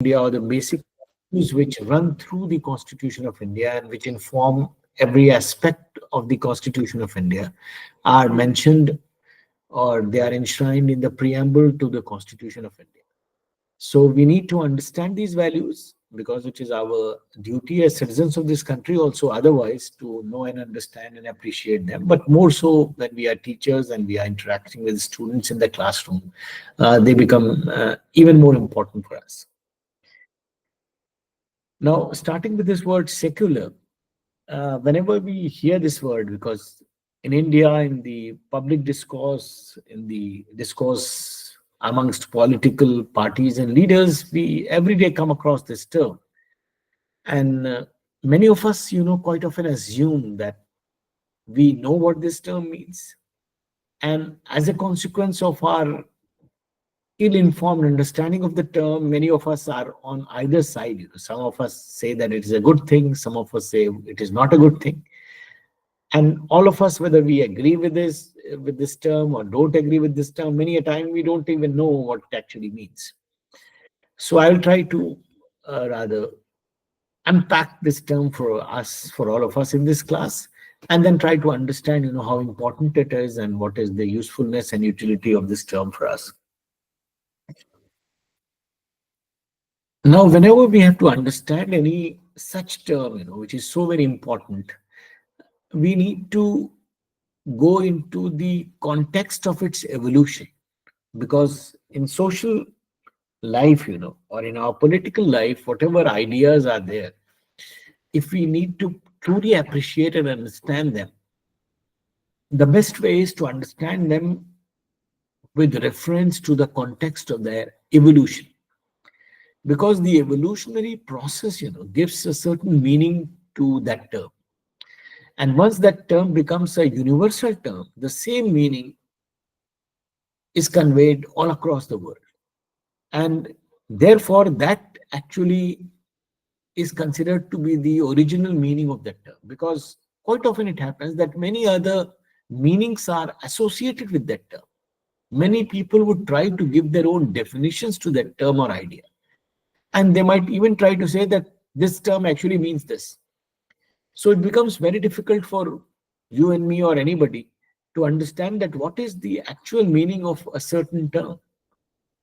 India, or the basic values which run through the Constitution of India and which inform every aspect of the Constitution of India, are mentioned or they are enshrined in the preamble to the Constitution of India. So we need to understand these values because it is our duty as citizens of this country also otherwise to know and understand and appreciate them. But more so when we are teachers and we are interacting with students in the classroom, they become even more important for us. Now, starting with this word secular, whenever we hear this word, because in India, in the public discourse, in the discourse amongst political parties and leaders, we every day come across this term. And many of us, quite often assume that we know what this term means. And as a consequence of our ill-informed understanding of the term, many of us are on either side. Some of us say that it is a good thing, some of us say it is not a good thing. And all of us, whether we agree with this term or don't agree with this term, many a time we don't even know what it actually means. So I will try to rather unpack this term for us, for all of us in this class, and then try to understand, how important it is and what is the usefulness and utility of this term for us. Now, whenever we have to understand any such term, which is so very important, we need to go into the context of its evolution. Because in social life, or in our political life, whatever ideas are there, if we need to truly appreciate and understand them, the best way is to understand them with reference to the context of their evolution. Because the evolutionary process, gives a certain meaning to that term. And once that term becomes a universal term, the same meaning is conveyed all across the world. And therefore, that actually is considered to be the original meaning of that term. Because quite often it happens that many other meanings are associated with that term. Many people would try to give their own definitions to that term or idea. And they might even try to say that this term actually means this. So it becomes very difficult for you and me or anybody to understand that what is the actual meaning of a certain term.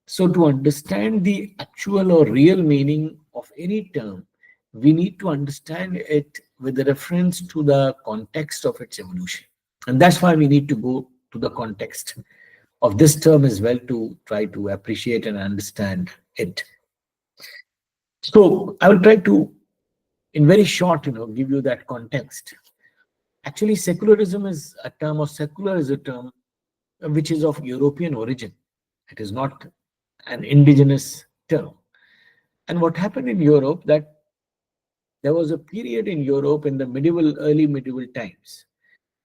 So to understand the actual or real meaning of any term, we need to understand it with reference to the context of its evolution. And that's why we need to go to the context of this term as well to try to appreciate and understand it. So I will try to, in very short, give you that context. Actually, secularism is a term, or secular is a term which is of European origin. It is not an indigenous term. And what happened in Europe, that there was a period in Europe in the early medieval times,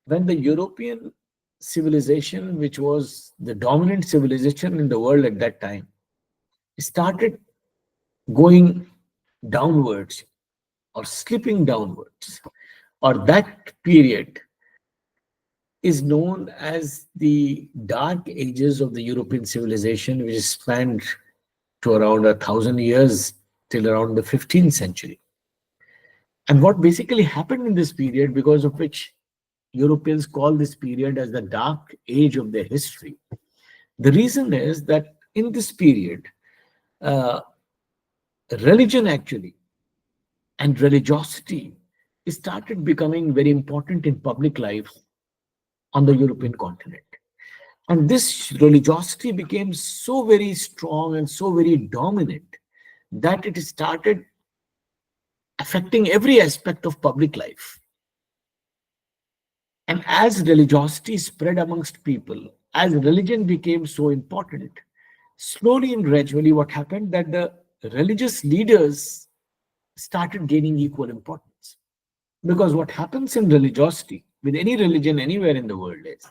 when the European civilization, which was the dominant civilization in the world at that time, started going downwards or slipping downwards, or that period is known as the dark ages of the European civilization, which spanned to around 1,000 years till around the 15th century. And what basically happened in this period, because of which Europeans call this period as the dark age of their history, the reason is that in this period, uh, religion actually and religiosity started becoming very important in public life on the European continent. And this religiosity became so very strong and so very dominant that it started affecting every aspect of public life. And as religiosity spread amongst people, as religion became so important, slowly and gradually what happened that the religious leaders started gaining equal importance. Because what happens in religiosity, with any religion anywhere in the world, is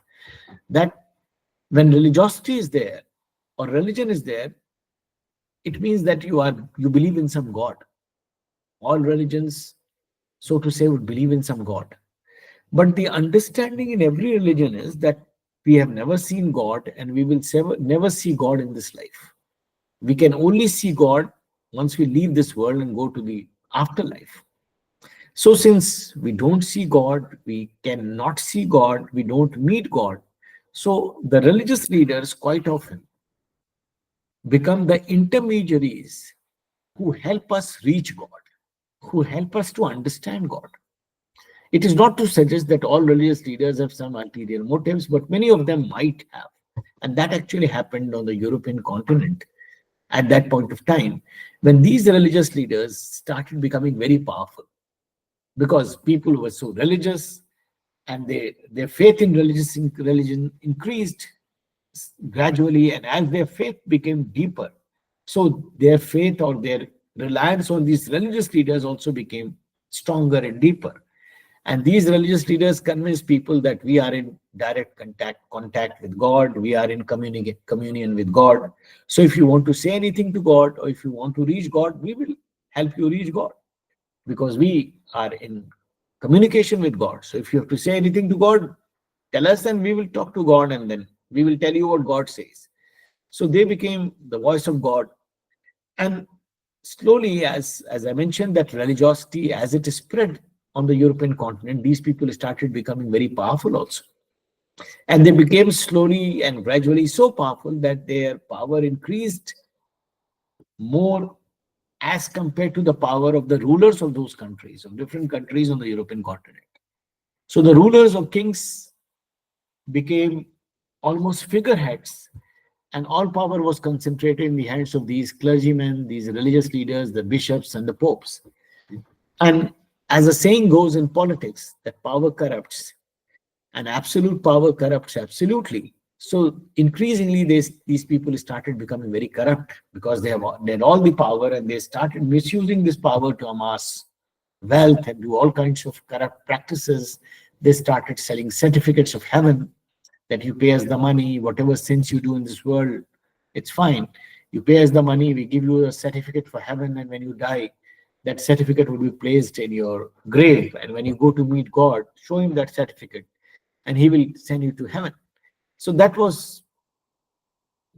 that when religiosity is there or religion is there, it means that you believe in some God. All religions, so to say, would believe in some God. But the understanding in every religion is that we have never seen God and we will never see God in this life. We can only see God once we leave this world and go to the afterlife. So since we don't see God, we cannot see God, we don't meet God. So the religious leaders quite often become the intermediaries who help us reach God, who help us to understand God. It is not to suggest that all religious leaders have some ulterior motives, but many of them might have. And that actually happened on the European continent at that point of time, when these religious leaders started becoming very powerful, because people were so religious and their faith in religion increased gradually, and as their faith became deeper, so their faith or their reliance on these religious leaders also became stronger and deeper. And these religious leaders convince people that we are in direct contact with God, we are in communion with God. So if you want to say anything to God, or if you want to reach God, we will help you reach God, because we are in communication with God. So if you have to say anything to God, tell us and we will talk to God, and then we will tell you what God says. So they became the voice of God. And slowly, as I mentioned, that religiosity, as it is spread on the European continent, these people started becoming very powerful also. And they became slowly and gradually so powerful that their power increased more as compared to the power of the rulers of those countries, of different countries on the European continent. So the rulers or kings became almost figureheads, and all power was concentrated in the hands of these clergymen, these religious leaders, the bishops, and the popes. And as the saying goes in politics, that power corrupts, and absolute power corrupts absolutely. So increasingly, these people started becoming very corrupt, because they had all the power, and they started misusing this power to amass wealth and do all kinds of corrupt practices. They started selling certificates of heaven, that you pay us the money, whatever sins you do in this world, it's fine. You pay us the money, we give you a certificate for heaven, and when you die, that certificate will be placed in your grave. And when you go to meet God, show him that certificate, and he will send you to heaven. So that was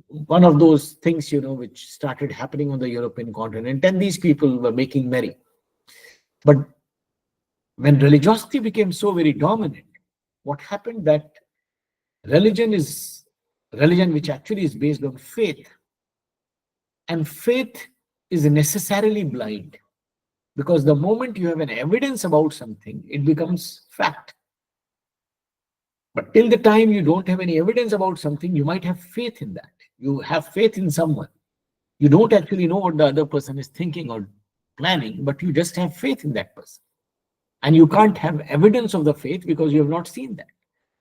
one of those things, which started happening on the European continent, and these people were making merry. But when religiosity became so very dominant, what happened that religion is religion which actually is based on faith, and faith is necessarily blind, because the moment you have an evidence about something, it becomes fact. But till the time you don't have any evidence about something, you might have faith in that. You have faith in someone. You don't actually know what the other person is thinking or planning, but you just have faith in that person. And you can't have evidence of the faith because you have not seen that.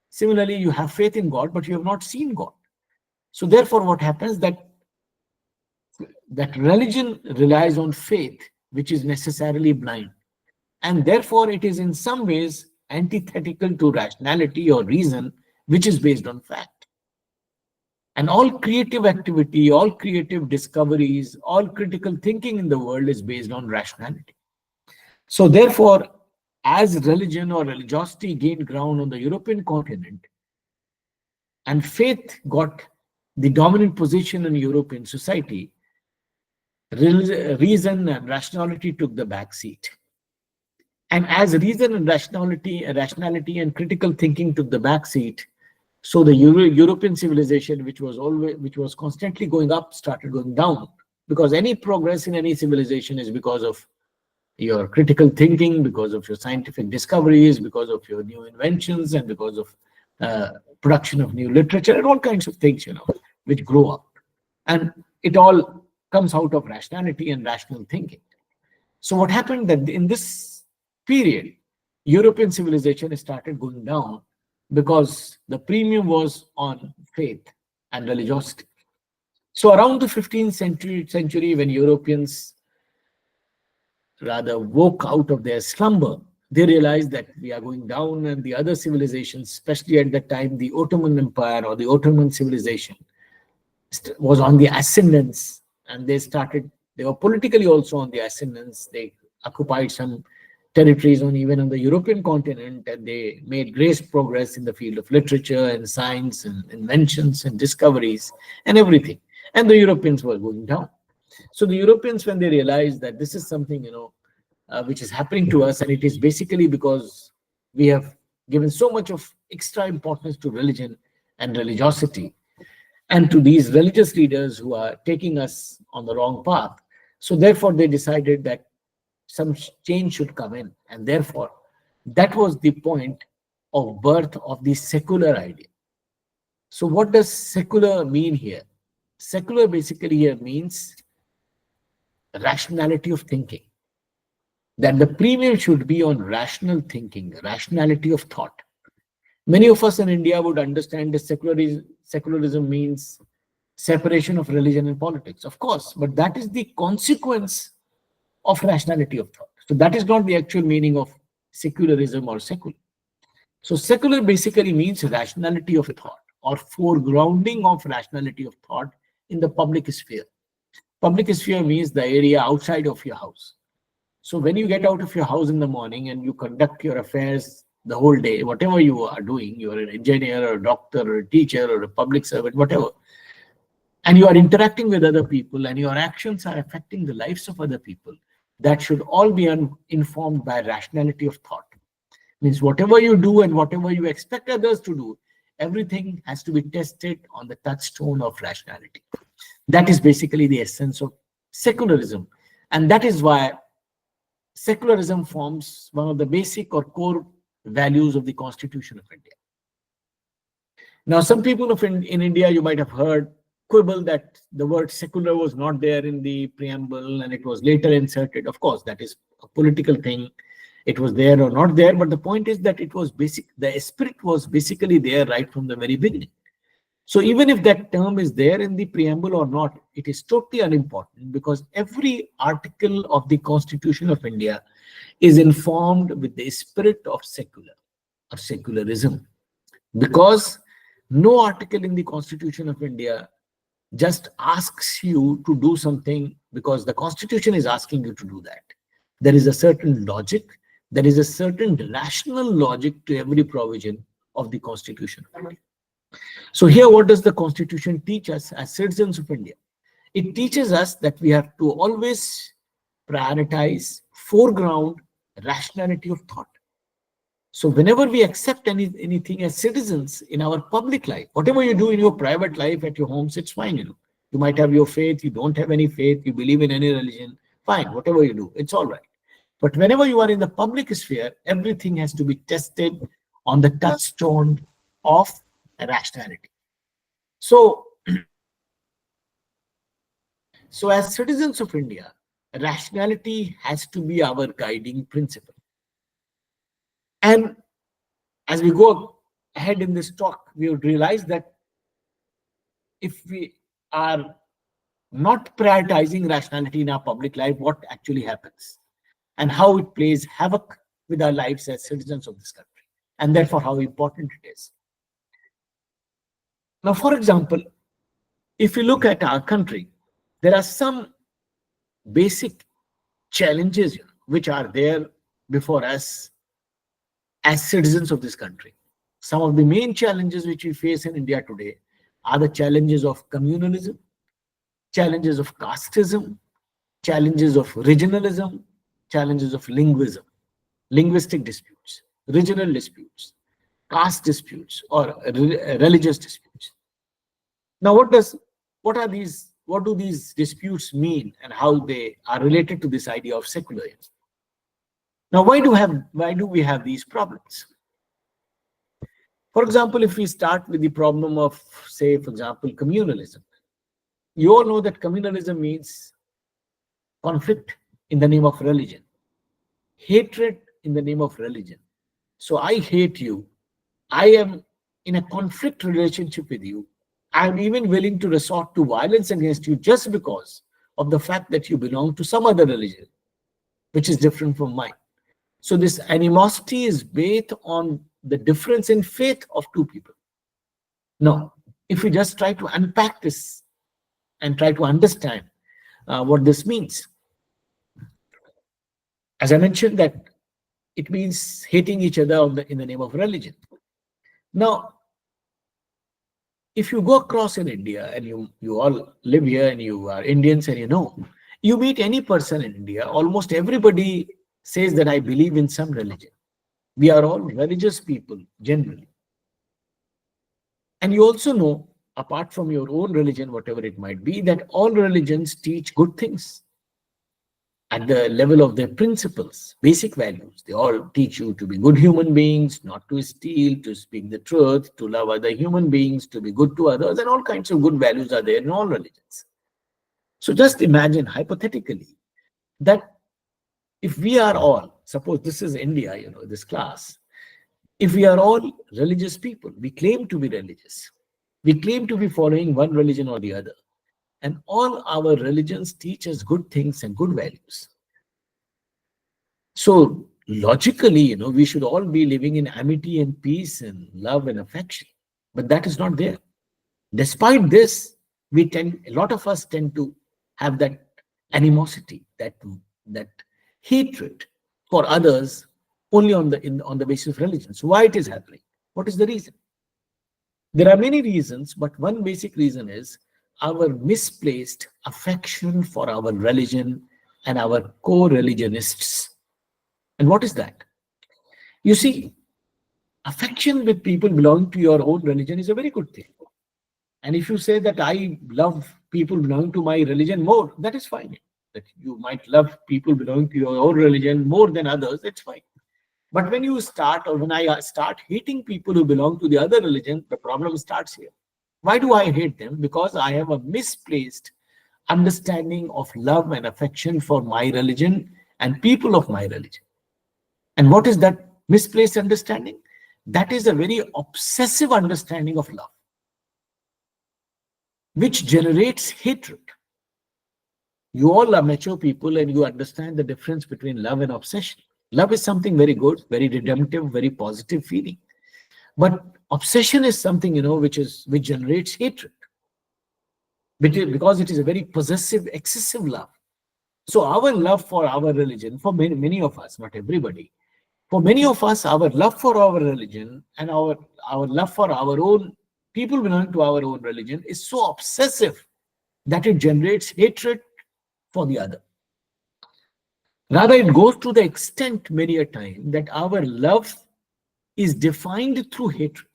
Similarly, you have faith in God, but you have not seen God. So therefore, what happens that religion relies on faith, which is necessarily blind. And therefore, it is in some ways antithetical to rationality or reason, which is based on fact. And all creative activity, all creative discoveries, all critical thinking in the world is based on rationality. So therefore, as religion or religiosity gained ground on the European continent, and faith got the dominant position in European society, reason and rationality took the back seat. And as reason and rationality and critical thinking took the back seat, so the European civilization, which was constantly going up, started going down. Because any progress in any civilization is because of your critical thinking, because of your scientific discoveries, because of your new inventions, and because of production of new literature and all kinds of things, which grow up. And it all comes out of rationality and rational thinking. So what happened that in this period, European civilization started going down because the premium was on faith and religiosity. So around the 15th century, when Europeans rather woke out of their slumber, they realized that we are going down, and the other civilizations, especially at that time, the Ottoman Empire or the Ottoman civilization, was on the ascendance, and they were politically also on the ascendance. They occupied some territories even on the European continent, and they made great progress in the field of literature and science and inventions and discoveries and everything. And the Europeans were going down. So the Europeans, when they realized that this is something, which is happening to us, and it is basically because we have given so much of extra importance to religion and religiosity, and to these religious leaders who are taking us on the wrong path. So therefore, they decided that some change should come in, and therefore, that was the point of birth of the secular idea. So what does secular mean here? Secular basically here means rationality of thinking, that the premium should be on rational thinking, rationality of thought. Many of us in India would understand that secularism means separation of religion and politics, of course, but that is the consequence of rationality of thought. So that is not the actual meaning of secularism or secular. So secular basically means rationality of thought, or foregrounding of rationality of thought in the public sphere. Public sphere means the area outside of your house. So when you get out of your house in the morning and you conduct your affairs the whole day, whatever you are doing, you are an engineer or a doctor or a teacher or a public servant, whatever, and you are interacting with other people and your actions are affecting the lives of other people, that should all be informed by rationality of thought. Means whatever you do and whatever you expect others to do, everything has to be tested on the touchstone of rationality. That is basically the essence of secularism. And that is why secularism forms one of the basic or core values of the Constitution of India. Now, some people in India, you might have heard, quibble that the word secular was not there in the preamble and it was later inserted. Of course, that is a political thing. It was there or not there, but the point is that it was basic. The spirit was basically there right from the very beginning. So even if that term is there in the preamble or not, it is totally unimportant, because every article of the Constitution of India is informed with the spirit of secular or secularism, because no article in the Constitution of India just asks you to do something because the Constitution is asking you to do that. There is a certain logic, there is a certain rational logic to every provision of the Constitution of India. So here, what does the Constitution teach us as citizens of India? It teaches us that we have to always prioritize, foreground rationality of thought. So whenever we accept anything as citizens in our public life, whatever you do in your private life at your homes, it's fine. You might have your faith, you don't have any faith, you believe in any religion, fine, whatever you do, it's all right. But whenever you are in the public sphere, everything has to be tested on the touchstone of rationality. So, so as citizens of India, rationality has to be our guiding principle. And as we go ahead in this talk, we would realize that if we are not prioritizing rationality in our public life, what actually happens and how it plays havoc with our lives as citizens of this country, and therefore how important it is. Now, for example, if you look at our country, there are some basic challenges which are there before us as citizens of this country. Some of the main challenges which we face in India today are the challenges of communalism, challenges of casteism, challenges of regionalism, challenges of linguism, linguistic disputes, regional disputes, caste disputes, or religious disputes. Now, what do these disputes mean and how they are related to this idea of secularism? Now, why do we have these problems? For example, if we start with the problem of, say, for example, communalism, you all know that communalism means conflict in the name of religion, hatred in the name of religion. So I hate you. I am in a conflict relationship with you. I'm even willing to resort to violence against you just because of the fact that you belong to some other religion, which is different from mine. So this animosity is based on the difference in faith of two people. Now, if we just try to unpack this and try to understand what this means, as I mentioned, that it means hating each other in the name of religion. Now, If you go across in India and you all live here and you are Indians and you meet any person in India, almost everybody says that I believe in some religion. We are all religious people generally. And you also know, apart from your own religion, whatever it might be, that all religions teach good things at the level of their principles, basic values. They all teach you to be good human beings, not to steal, to speak the truth, to love other human beings, to be good to others, and all kinds of good values are there in all religions. So just imagine hypothetically that if we are all, suppose this is India, this class, if we are all religious people, we claim to be religious, we claim to be following one religion or the other, and all our religions teach us good things and good values. So logically, we should all be living in amity and peace and love and affection. But that is not there. Despite this, a lot of us tend to have that animosity, that hatred for others only on the basis of religion. So why it is happening? What is the reason? There are many reasons, but one basic reason is our misplaced affection for our religion and our co-religionists. And what is that? You see, affection with people belonging to your own religion is a very good thing. And if you say that I love people belonging to my religion more, that is fine. That you might love people belonging to your own religion more than others, it's fine. But when you start, or when I start hating people who belong to the other religion, the problem starts here. Why do I hate them? Because I have a misplaced understanding of love and affection for my religion and people of my religion. And what is that misplaced understanding? That is a very obsessive understanding of love, which generates hatred. You all are mature people and you understand the difference between love and obsession. Love is something very good, very redemptive, very positive feeling. But obsession is something, which generates hatred. Because it is a very possessive, excessive love. So our love for our religion, for many of us, not everybody, for many of us, our love for our religion and our love for our own people belonging to our own religion is so obsessive that it generates hatred for the other. Rather, it goes to the extent many a time that our love is defined through hatred.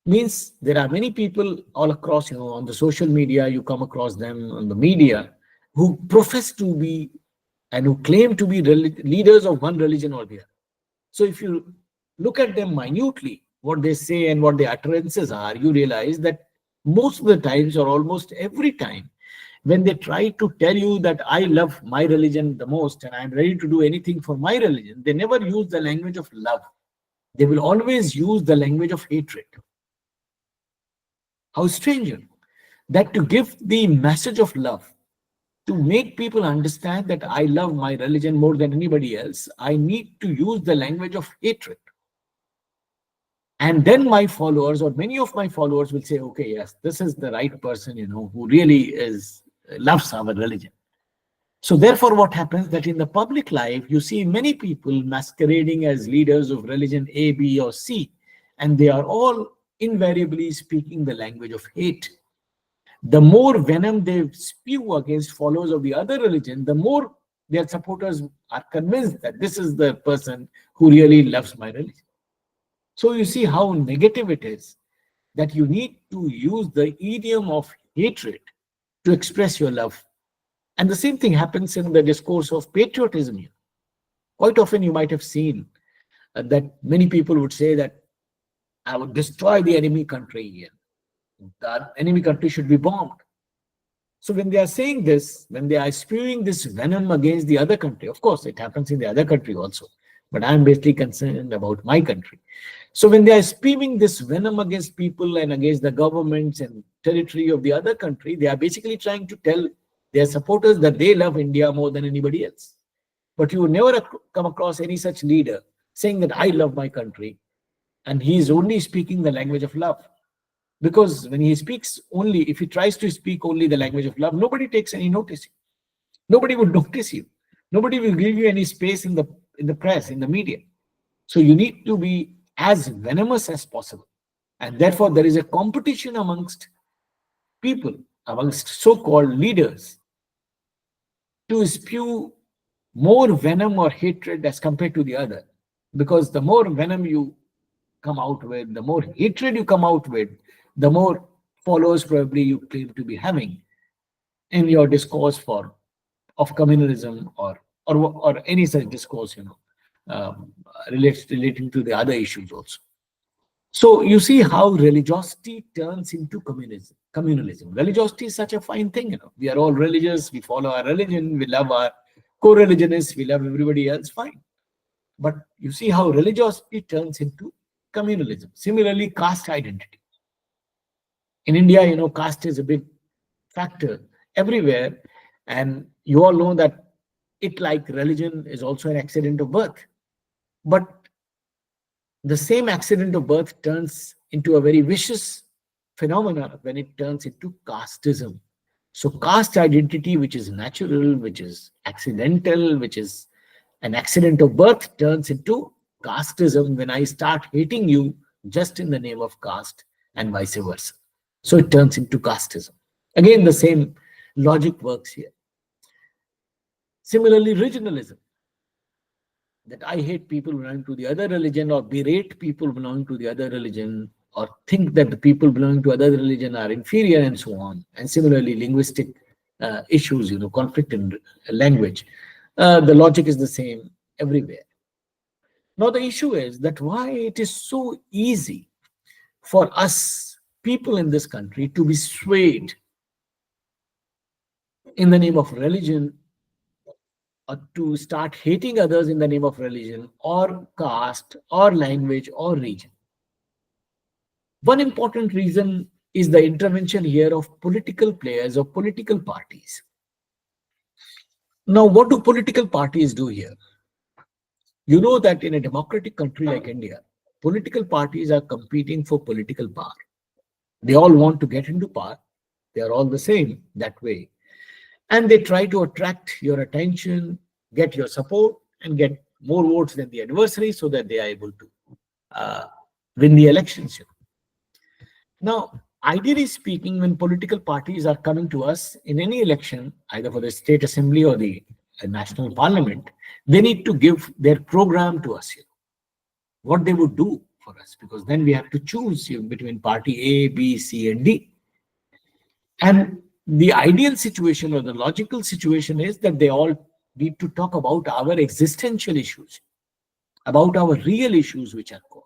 Means there are many people all across, on the social media, you come across them on the media who profess to be and who claim to be leaders of one religion or the other. So if you look at them minutely, what they say and what their utterances are, you realize that most of the times or almost every time when they try to tell you that I love my religion the most and I'm ready to do anything for my religion, they never use the language of love. They will always use the language of hatred. How strange, that to give the message of love, to make people understand that I love my religion more than anybody else, I need to use the language of hatred. And then my followers or many of my followers will say, okay, yes, this is the right person, who really loves our religion. So therefore, what happens that in the public life, you see many people masquerading as leaders of religion A, B, or C, and they are all invariably speaking the language of hate. The more venom they spew against followers of the other religion, the more their supporters are convinced that this is the person who really loves my religion. So you see how negative it is that you need to use the idiom of hatred to express your love. And the same thing happens in the discourse of patriotism here. Quite often you might have seen that many people would say that I would destroy the enemy country here. The enemy country should be bombed. So when they are saying this, when they are spewing this venom against the other country, of course it happens in the other country also, but I'm basically concerned about my country. So when they are spewing this venom against people and against the governments and territory of the other country, they are basically trying to tell their supporters that they love India more than anybody else. But you will never come across any such leader saying that I love my country, and he is only speaking the language of love. Because when he speaks only, if he tries to speak only the language of love, nobody takes any notice. Nobody would notice you. Nobody will give you any space in the press, in the media. So you need to be as venomous as possible. And therefore, there is a competition amongst people, amongst so-called leaders, to spew more venom or hatred as compared to the other. Because the more venom you come out with, the more hatred you come out with, the more followers probably you claim to be having in your discourse for of communalism or any such discourse, relating to the other issues also. So you see how religiosity turns into communism. Communalism. Religiosity is such a fine thing, We are all religious. We follow our religion. We love our co-religionists. We love everybody else. Fine. But you see how religiosity turns into communalism. Similarly, caste identity. In India, caste is a big factor everywhere, and you all know that it, like religion, is also an accident of birth. But the same accident of birth turns into a very vicious phenomenon when it turns into casteism. So caste identity, which is natural, which is accidental, which is an accident of birth, turns into casteism when I start hating you just in the name of caste, and vice versa. So it turns into casteism. Again, the same logic works here. Similarly, regionalism, that I hate people belonging to the other religion, or berate people belonging to the other religion, or think that the people belonging to other religion are inferior, and so on. And similarly, linguistic issues, conflict in language. The logic is the same everywhere. Now, the issue is that why it is so easy for us people in this country to be swayed in the name of religion, or to start hating others in the name of religion, or caste, or language, or region. One important reason is the intervention here of political players or political parties. Now, what do political parties do here? You know that in a democratic country like India, political parties are competing for political power. They all want to get into power. They are all the same that way. And they try to attract your attention, get your support, and get more votes than the adversary so that they are able to win the elections. Now, ideally speaking, when political parties are coming to us in any election, either for the state assembly or the national parliament, they need to give their program to us, what they would do for us, because then we have to choose between party A, B, C, and D. And the ideal situation or the logical situation is that they all need to talk about our existential issues, about our real issues which are core.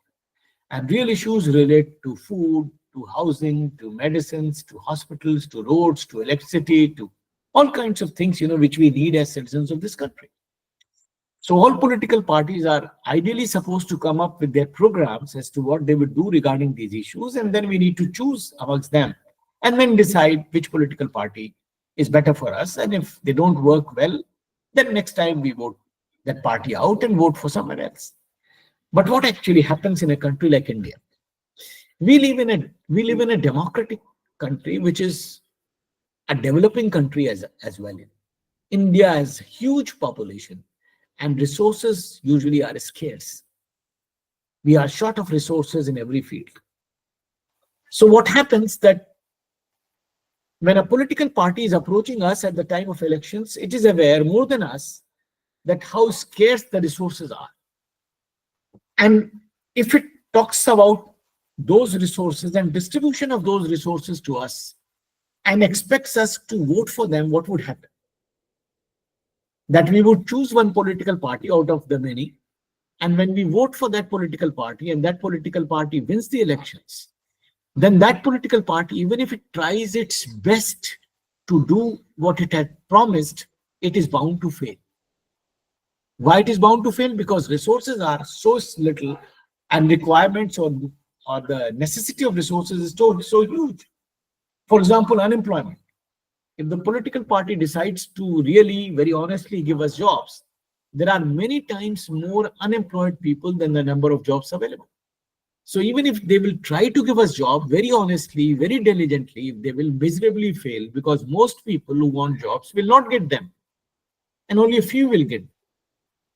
And real issues relate to food, to housing, to medicines, to hospitals, to roads, to electricity, to all kinds of things, which we need as citizens of this country. So all political parties are ideally supposed to come up with their programs as to what they would do regarding these issues, and then we need to choose amongst them and then decide which political party is better for us. And if they don't work well, then next time we vote that party out and vote for someone else. But what actually happens in a country like India? We live in a democratic country, which is a developing country as well. India has huge population, and resources usually are scarce. We are short of resources in every field. So what happens that when a political party is approaching us at the time of elections, it is aware more than us that how scarce the resources are. And if it talks about those resources and distribution of those resources to us and expects us to vote for them, what would happen? That we would choose one political party out of the many, and when we vote for that political party and that political party wins the elections, then that political party, even if it tries its best to do what it had promised, it is bound to fail. Why it is bound to fail? Because resources are so little, and requirements or the necessity of resources is so huge. For example, unemployment. If the political party decides to really, very honestly give us jobs, there are many times more unemployed people than the number of jobs available. So even if they will try to give us job very honestly, very diligently, they will miserably fail, because most people who want jobs will not get them, and only a few will get.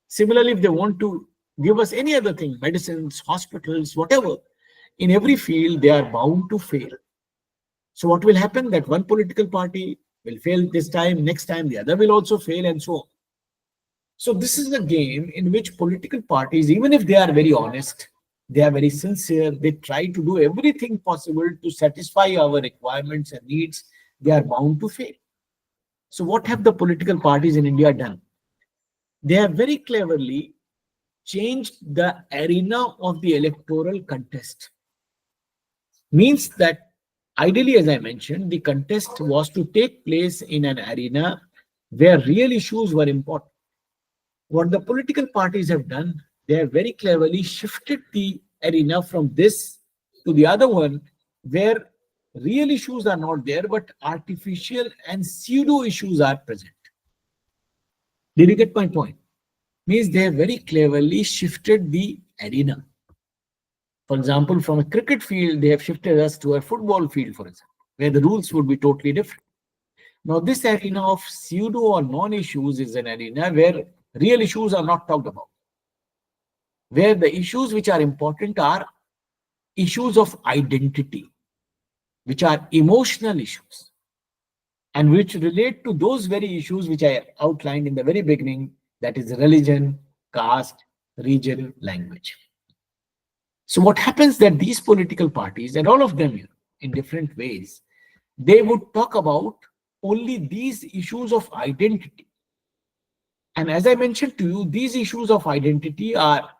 Similarly, if they want to give us any other thing, medicines, hospitals, whatever, in every field, they are bound to fail. So what will happen? That one political party will fail this time, next time the other will also fail, and so on. So this is a game in which political parties, even if they are very honest, they are very sincere, they try to do everything possible to satisfy our requirements and needs, they are bound to fail. So what have the political parties in India done? They have very cleverly changed the arena of the electoral contest. Means that ideally, as I mentioned, the contest was to take place in an arena where real issues were important. What the political parties have done, they have very cleverly shifted the arena from this to the other one, where real issues are not there, but artificial and pseudo issues are present. Did you get my point? Means they have very cleverly shifted the arena. For example, from a cricket field, they have shifted us to a football field, for example, where the rules would be totally different. Now, this arena of pseudo or non-issues is an arena where real issues are not talked about, where the issues which are important are issues of identity, which are emotional issues, and which relate to those very issues which I outlined in the very beginning, that is religion, caste, region, language. So what happens that these political parties, and all of them in different ways, they would talk about only these issues of identity. And as I mentioned to you, these issues of identity are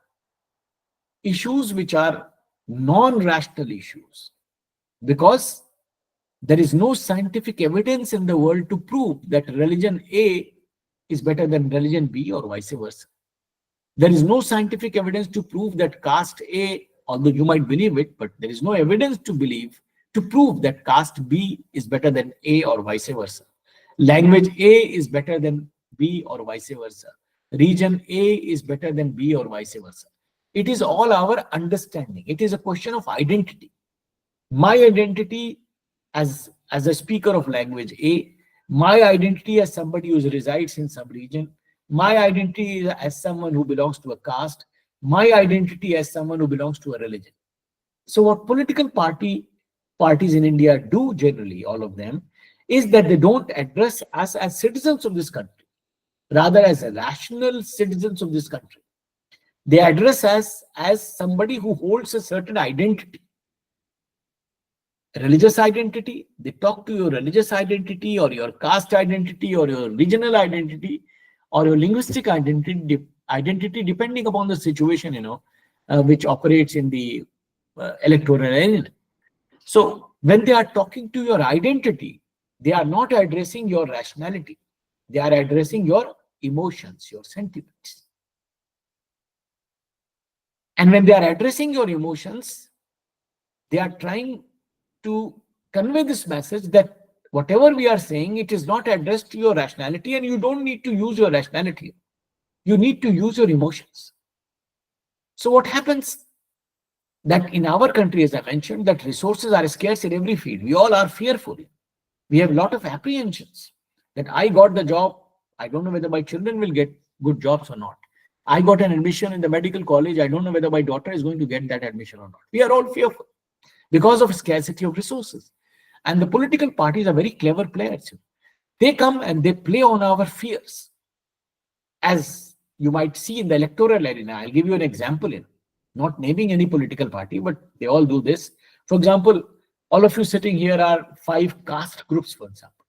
issues which are non-rational issues, because there is no scientific evidence in the world to prove that religion A is better than religion B or vice versa. There is no scientific evidence to prove that caste A, although you might believe it, but there is no evidence to prove that caste B is better than A or vice versa. Language A is better than B or vice versa. Region A is better than B or vice versa. It is all our understanding. It is a question of identity. My identity as a speaker of language A, my identity as somebody who resides in some region, my identity as someone who belongs to a caste, my identity as someone who belongs to a religion. So what political parties in India do generally, all of them, is that they don't address us as citizens of this country, rather as rational citizens of this country. They address us as somebody who holds a certain identity. Religious identity, they talk to your religious identity or your caste identity or your regional identity or your linguistic identity depending upon the situation, which operates in the electoral arena. So when they are talking to your identity, they are not addressing your rationality. They are addressing your emotions, your sentiments. And when they are addressing your emotions, they are trying to convey this message that whatever we are saying, it is not addressed to your rationality, and you don't need to use your rationality. You need to use your emotions. So what happens that in our country, as I mentioned, that resources are scarce in every field. We all are fearful. We have a lot of apprehensions that I got the job. I don't know whether my children will get good jobs or not. I got an admission in the medical college. I don't know whether my daughter is going to get that admission or not. We are all fearful because of scarcity of resources. And the political parties are very clever players. They come and they play on our fears. As you might see in the electoral arena, I'll give you an example in not naming any political party, but they all do this. For example, all of you sitting here are 5 caste groups, for example.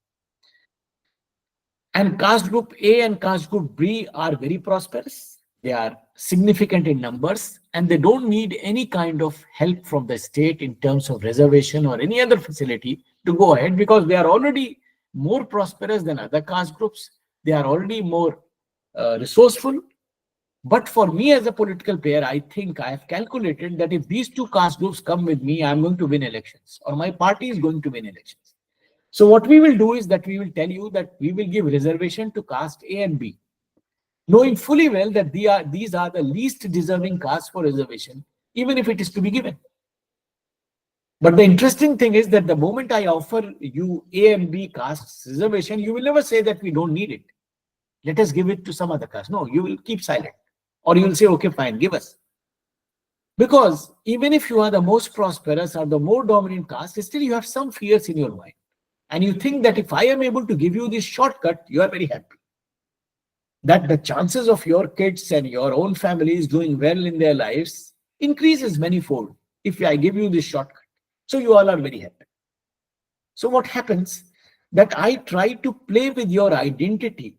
And caste group A and caste group B are very prosperous. They are significant in numbers, and they don't need any kind of help from the state in terms of reservation or any other facility to go ahead, because they are already more prosperous than other caste groups. They are already more resourceful. But for me as a political player, I think I have calculated that if these 2 caste groups come with me, I'm going to win elections, or my party is going to win elections. So what we will do is that we will tell you that we will give reservation to caste A and B, knowing fully well that these are the least deserving castes for reservation, even if it is to be given. But the interesting thing is that the moment I offer you A and B castes reservation, you will never say that we don't need it. Let us give it to some other caste. No, you will keep silent. Or you will say, okay, fine, give us. Because even if you are the most prosperous or the more dominant caste, still you have some fears in your mind. And you think that if I am able to give you this shortcut, you are very happy. That the chances of your kids and your own families doing well in their lives increases manifold if I give you this shortcut. So you all are very happy. So what happens that I try to play with your identity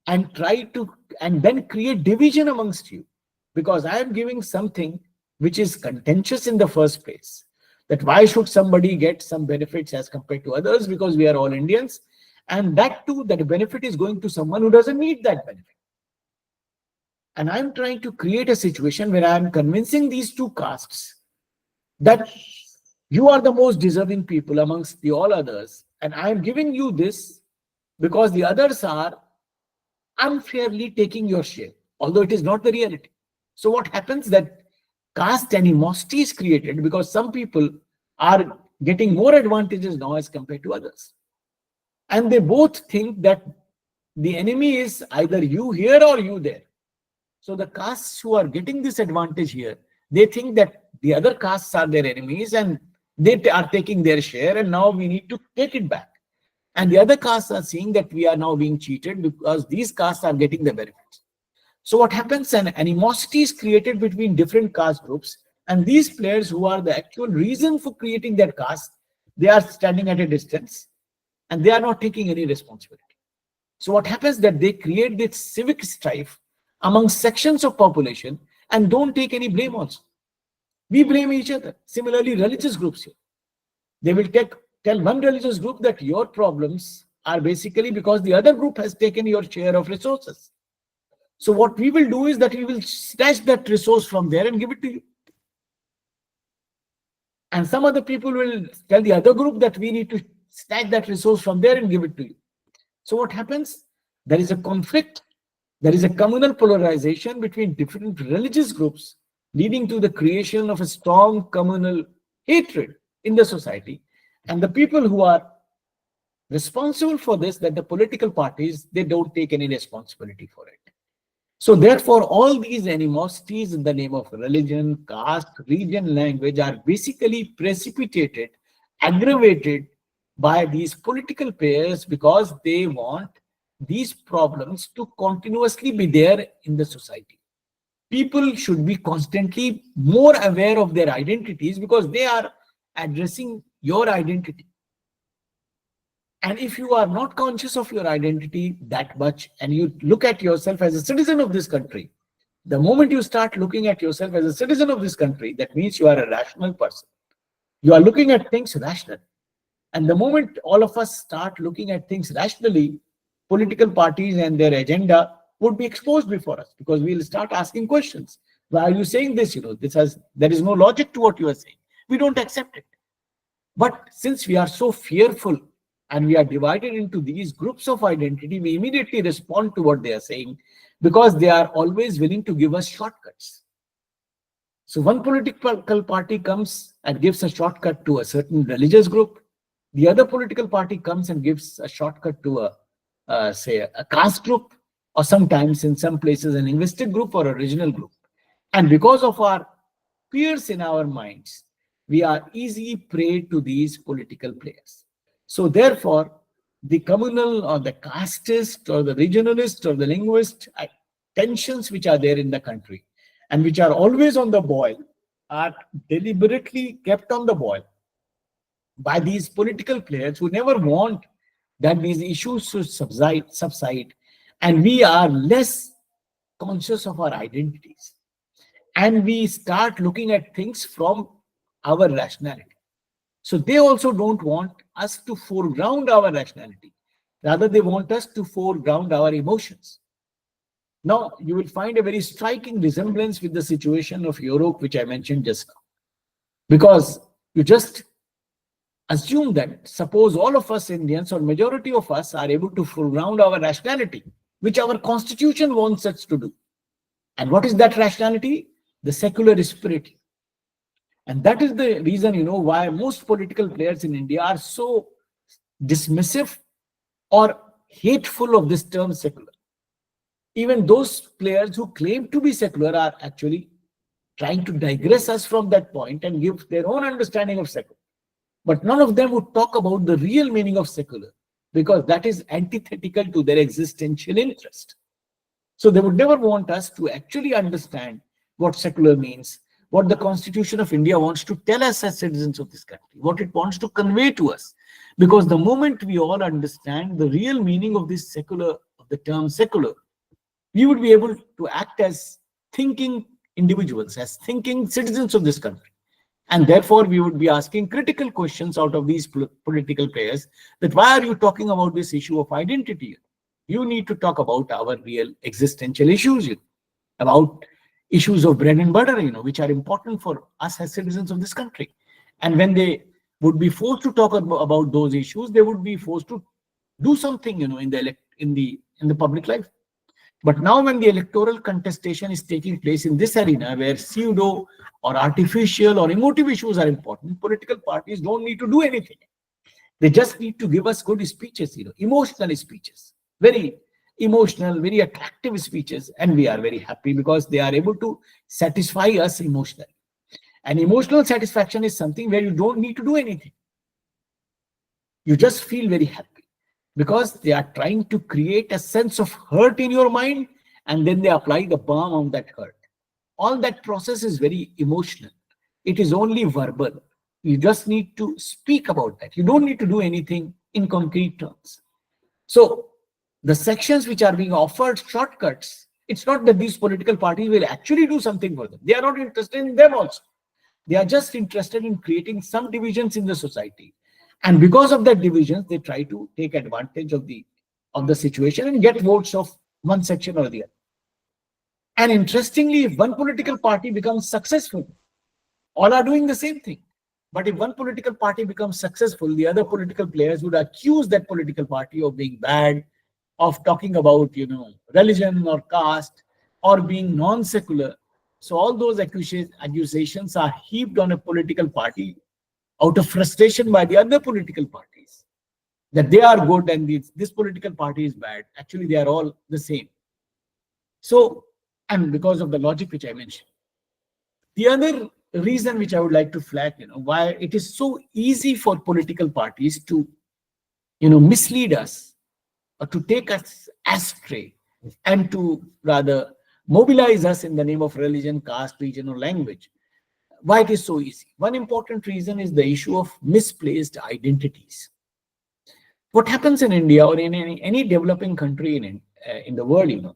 and try to and then create division amongst you, because I am giving something which is contentious in the first place. That why should somebody get some benefits as compared to others, because we are all Indians, and that too, that benefit is going to someone who doesn't need that benefit. And I'm trying to create a situation where I'm convincing these two castes that you are the most deserving people amongst the all others, and I am giving you this because the others are unfairly taking your share, although it is not the reality. So what happens that caste animosity is created because some people are getting more advantages now as compared to others. And they both think that the enemy is either you here or you there. So the castes who are getting this advantage here, they think that the other castes are their enemies and they are taking their share, and now we need to take it back. And the other castes are seeing that we are now being cheated because these castes are getting the benefits. So what happens? An animosity is created between different caste groups, and these players who are the actual reason for creating that caste, they are standing at a distance and they are not taking any responsibility. So what happens that they create this civic strife among sections of population and don't take any blame also. We blame each other. Similarly, religious groups here. They will tell one religious group that your problems are basically because the other group has taken your share of resources. So what we will do is that we will snatch that resource from there and give it to you. And some other people will tell the other group that we need to snatch that resource from there and give it to you. So what happens? There is a conflict. There is a communal polarization between different religious groups, leading to the creation of a strong communal hatred in the society. And the people who are responsible for this, that the political parties, they don't take any responsibility for it. So therefore, all these animosities in the name of religion, caste, region, language are basically precipitated, aggravated by these political players because they want these problems to continuously be there in the society. People should be constantly more aware of their identities because they are addressing your identity. And if you are not conscious of your identity that much and you look at yourself as a citizen of this country, the moment you start looking at yourself as a citizen of this country, that means you are a rational person. You are looking at things rationally. And the moment all of us start looking at things rationally, political parties and their agenda would be exposed before us because we'll start asking questions. Why are you saying this? There is no logic to what you are saying. We don't accept it. But since we are so fearful and we are divided into these groups of identity, we immediately respond to what they are saying because they are always willing to give us shortcuts. So one political party comes and gives a shortcut to a certain religious group. The other political party comes and gives a shortcut to say a caste group, or sometimes in some places an linguistic group or a regional group. And because of our fears in our minds, we are easy prey to these political players. So therefore, the communal or the casteist or the regionalist or the linguist tensions which are there in the country and which are always on the boil are deliberately kept on the boil by these political players who never want that these issues should subside, and we are less conscious of our identities. And we start looking at things from our rationality. So they also don't want us to foreground our rationality. Rather, they want us to foreground our emotions. Now, you will find a very striking resemblance with the situation of Europe, which I mentioned just now. Because you just assume that suppose all of us Indians or majority of us are able to foreground our rationality, which our constitution wants us to do. And what is that rationality? The secular spirit. And that is the reason, why most political players in India are so dismissive or hateful of this term secular. Even those players who claim to be secular are actually trying to digress us from that point and give their own understanding of secular. But none of them would talk about the real meaning of secular, because that is antithetical to their existential interest. So they would never want us to actually understand what secular means, what the Constitution of India wants to tell us as citizens of this country, what it wants to convey to us. Because the moment we all understand the real meaning of this secular, of the term secular, we would be able to act as thinking individuals, as thinking citizens of this country. And therefore, we would be asking critical questions out of these political players, that why are you talking about this issue of identity? You need to talk about our real existential issues, about issues of bread and butter, which are important for us as citizens of this country. And when they would be forced to talk about those issues, they would be forced to do something, in the public life. But now when the electoral contestation is taking place in this arena, where pseudo or artificial or emotive issues are important, political parties don't need to do anything. They just need to give us good speeches, emotional speeches, very emotional, very attractive speeches. And we are very happy because they are able to satisfy us emotionally. And emotional satisfaction is something where you don't need to do anything. You just feel very happy, because they are trying to create a sense of hurt in your mind, and then they apply the balm on that hurt. All that process is very emotional. It is only verbal. You just need to speak about that. You don't need to do anything in concrete terms. So the sections which are being offered shortcuts, it's not that these political parties will actually do something for them. They are not interested in them also. They are just interested in creating some divisions in the society. And because of that divisions, they try to take advantage of the situation and get votes of one section or the other. And interestingly, if one political party becomes successful, all are doing the same thing. But if one political party becomes successful, the other political players would accuse that political party of being bad, of talking about, religion or caste, or being non-secular. So all those accusations are heaped on a political party out of frustration by the other political parties, that they are good and this political party is bad. Actually, they are all the same. So, and because of the logic which I mentioned. The other reason which I would like to flag, why it is so easy for political parties to, mislead us, or to take us astray, and to rather mobilize us in the name of religion, caste, region, or language. Why it is so easy? One important reason is the issue of misplaced identities. What happens in India or in any developing country in the world,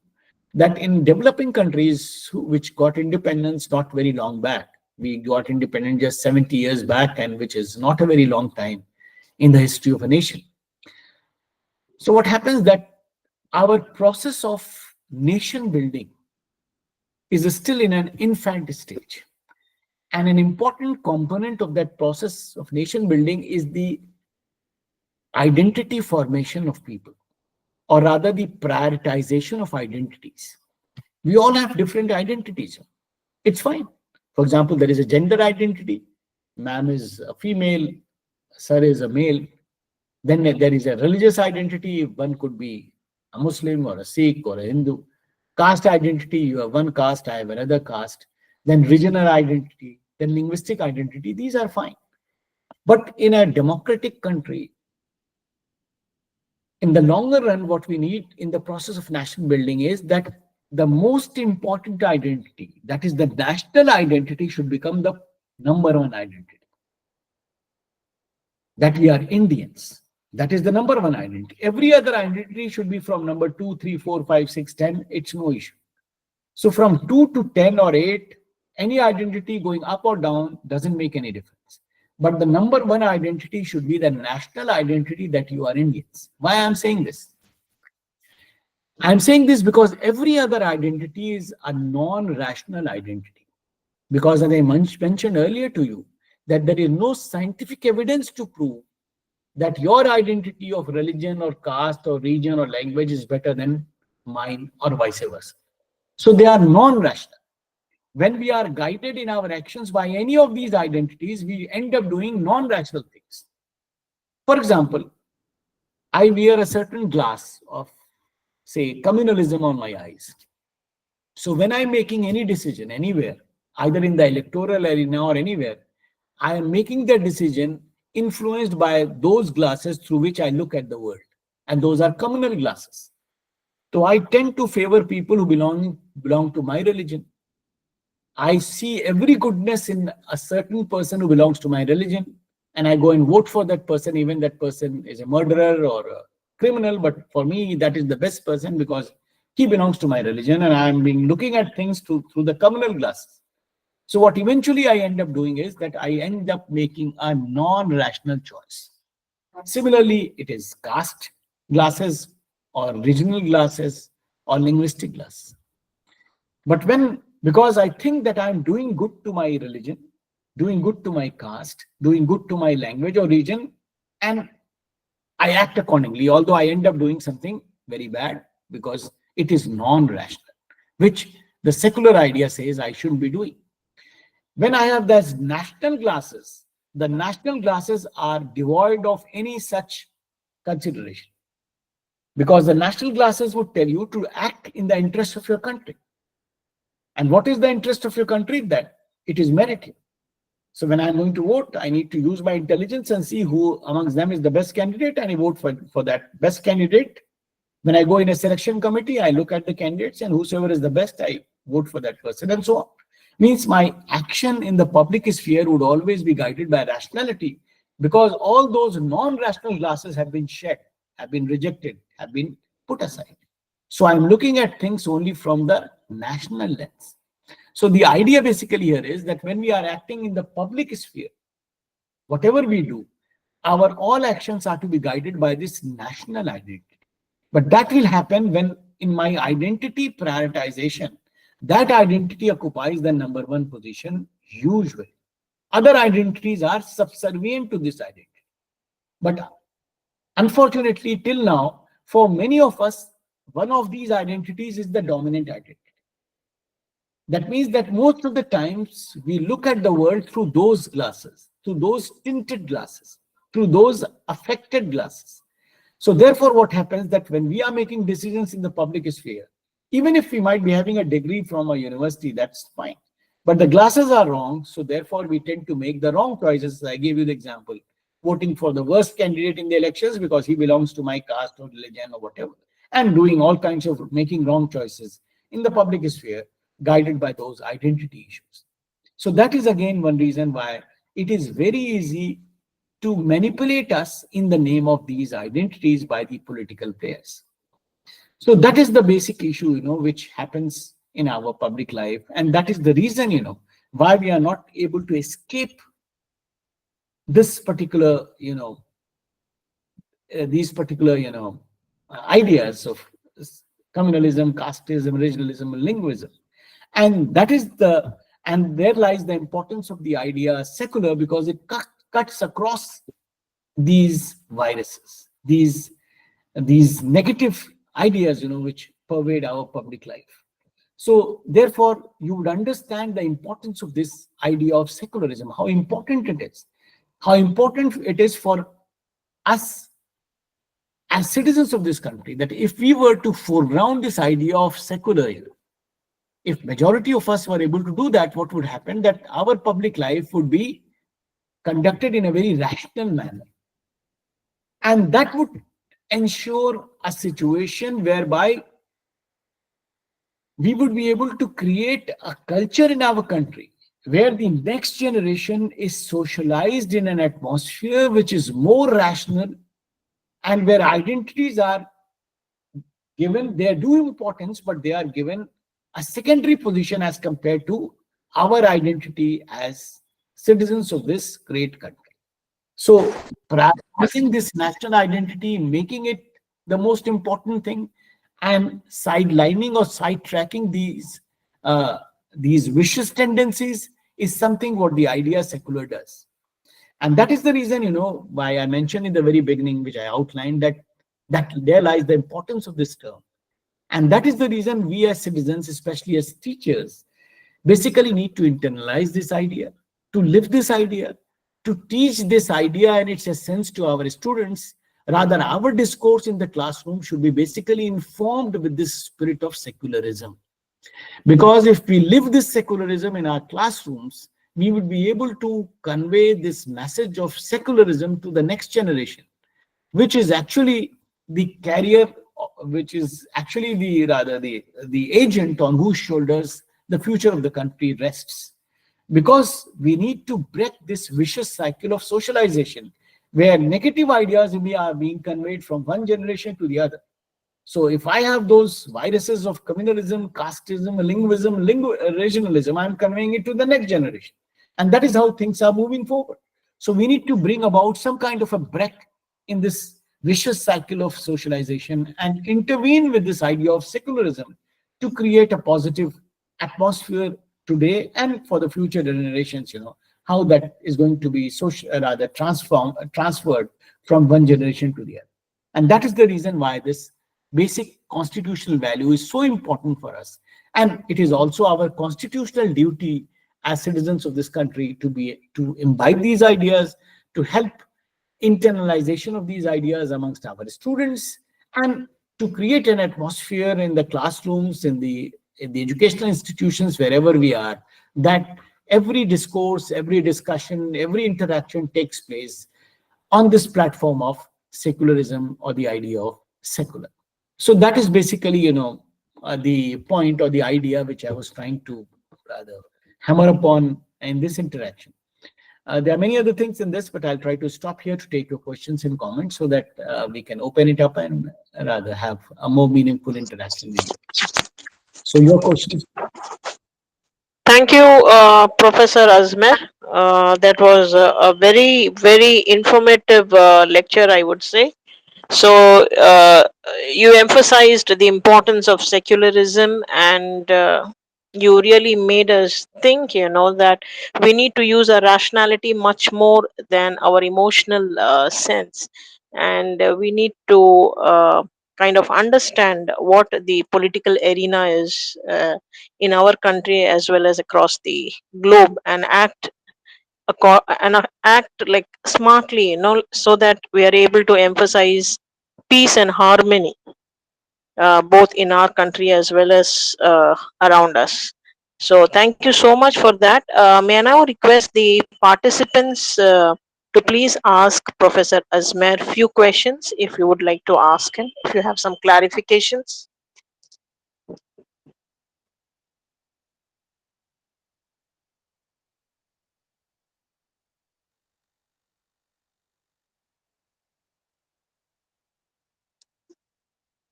that in developing countries which got independence not very long back, we got independent just 70 years back, and which is not a very long time in the history of a nation. So what happens that our process of nation building is still in an infant stage. And an important component of that process of nation building is the identity formation of people, or rather the prioritization of identities. We all have different identities. It's fine. For example, there is a gender identity. Ma'am is a female, sir is a male. Then there is a religious identity. One could be a Muslim or a Sikh or a Hindu. Caste identity, you have one caste, I have another caste. Then regional identity, then linguistic identity. These are fine. But in a democratic country, in the longer run, what we need in the process of national building is that the most important identity, that is the national identity, should become the number one identity. That we are Indians. That is the number one identity. Every other identity should be from number 2, 3, 4, 5, 6, 10. It's no issue. So from 2 to 10 or 8, any identity going up or down doesn't make any difference. But the number one identity should be the national identity, that you are Indians. Why I'm saying this? I'm saying this because every other identity is a non-rational identity. Because as I mentioned earlier to you, that there is no scientific evidence to prove that your identity of religion or caste or region or language is better than mine, or vice versa. So they are non-rational. When we are guided in our actions by any of these identities, we end up doing non-rational things. For example, I wear a certain glass of, say, communalism on my eyes. So when I'm making any decision anywhere, either in the electoral arena or anywhere, I am making the decision influenced by those glasses through which I look at the world. And those are communal glasses. So I tend to favor people who belong to my religion. I see every goodness in a certain person who belongs to my religion, and I go and vote for that person, even that person is a murderer or a criminal. But for me, that is the best person because he belongs to my religion, and I'm being looking at things through the communal glasses. So what eventually I end up doing is that I end up making a non-rational choice. Similarly, it is caste glasses or regional glasses or linguistic glasses. But because I think that I'm doing good to my religion, doing good to my caste, doing good to my language or region, and I act accordingly, although I end up doing something very bad because it is non-rational, which the secular idea says I shouldn't be doing. When I have those national glasses, the national glasses are devoid of any such consideration because the national glasses would tell you to act in the interest of your country. And what is the interest of your country? That it is merited. So when I'm going to vote, I need to use my intelligence and see who amongst them is the best candidate, and I vote for that best candidate. When I go in a selection committee, I look at the candidates, and whosoever is the best, I vote for that person, and so on. Means my action in the public sphere would always be guided by rationality because all those non-rational glasses have been shed, have been rejected, have been put aside. So I'm looking at things only from the national lens. So the idea basically here is that when we are acting in the public sphere, whatever we do, our all actions are to be guided by this national identity. But that will happen when in my identity prioritization, that identity occupies the number one position usually. Other identities are subservient to this identity. But unfortunately, till now, for many of us, one of these identities is the dominant identity. That means that most of the times we look at the world through those glasses, through those tinted glasses, through those affected glasses. So therefore, what happens that when we are making decisions in the public sphere, even if we might be having a degree from a university, that's fine. But the glasses are wrong, so therefore we tend to make the wrong choices. I gave you the example, voting for the worst candidate in the elections because he belongs to my caste or religion or whatever, and doing all kinds of making wrong choices in the public sphere, guided by those identity issues. So that is again one reason why it is very easy to manipulate us in the name of these identities by the political players. So that is the basic issue, which happens in our public life. And that is the reason, why we are not able to escape this particular, these particular, ideas of communalism, casteism, regionalism, and linguism. And there lies the importance of the idea secular because it cuts across these viruses, these negative ideas, which pervade our public life. So therefore, you would understand the importance of this idea of secularism, how important it is for us as citizens of this country, that if we were to foreground this idea of secularism, if majority of us were able to do that, what would happen? That our public life would be conducted in a very rational manner. And that would ensure a situation whereby we would be able to create a culture in our country where the next generation is socialized in an atmosphere which is more rational and where identities are given their due importance, but they are given a secondary position as compared to our identity as citizens of this great country. So prioritizing this national identity, making it the most important thing, and sidelining or sidetracking these vicious tendencies is something what the idea secular does. And that is the reason, why I mentioned in the very beginning, which I outlined, that there lies the importance of this term. And that is the reason we as citizens, especially as teachers, basically need to internalize this idea, to live this idea, to teach this idea and its essence to our students. Rather, our discourse in the classroom should be basically informed with this spirit of secularism. Because if we live this secularism in our classrooms, we would be able to convey this message of secularism to the next generation, which is actually the carrier, which is actually the agent on whose shoulders the future of the country rests. Because we need to break this vicious cycle of socialization, where negative ideas are being conveyed from one generation to the other. So if I have those viruses of communalism, casteism, linguism, regionalism, I'm conveying it to the next generation. And that is how things are moving forward. So we need to bring about some kind of a break in this vicious cycle of socialization and intervene with this idea of secularism to create a positive atmosphere today and for the future generations, how that is going to be rather transferred from one generation to the other. And that is the reason why this basic constitutional value is so important for us. And it is also our constitutional duty as citizens of this country to imbibe these ideas, to help internalization of these ideas amongst our students, and to create an atmosphere in the classrooms, in the educational institutions, wherever we are, that every discourse, every discussion, every interaction takes place on this platform of secularism or the idea of secular. So that is basically, the point or the idea which I was trying to rather hammer upon in this interaction. There are many other things in this, but I'll try to stop here to take your questions and comments so that we can open it up and rather have a more meaningful interaction with you. So your questions. Thank you, Professor Asmer. That was a very, very informative lecture, I would say. So, you emphasized the importance of secularism, and you really made us think, that we need to use our rationality much more than our emotional sense. And we need to kind of understand what the political arena is in our country as well as across the globe, and act like smartly, so that we are able to emphasize peace and harmony, both in our country as well as around us. So thank you so much for that. May I now request the participants to please ask Professor Asmer few questions if you would like to ask him, if you have some clarifications.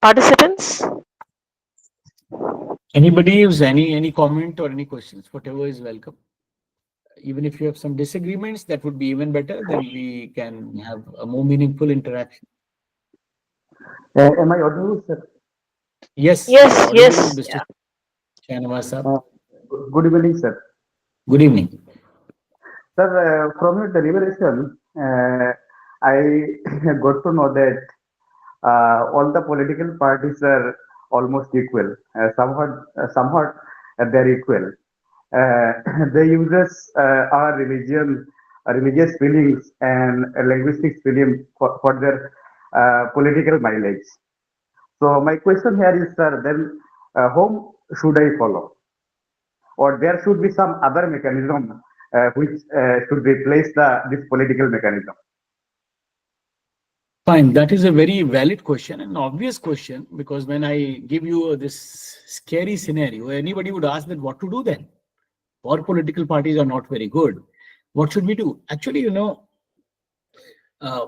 Participants? Anybody who's any comment or any questions, whatever is welcome. Even if you have some disagreements, that would be even better. Then we can have a more meaningful interaction. Am I audible, sir? Yes, you are Yes, audible, yes, Mr. yeah. Shanawaz. Good evening, sir. Good evening. Sir, from your deliberation, I got to know that all the political parties are almost equal. Somewhat, they're equal. Uh, they uses our religious feelings and linguistic feelings for their political mileage. So my question here is, sir, then whom should I follow? Or there should be some other mechanism which should replace this political mechanism. Fine. That is a very valid question, an obvious question, because when I give you this scary scenario, anybody would ask that what to do then? Our political parties are not very good. What should we do? Actually, uh,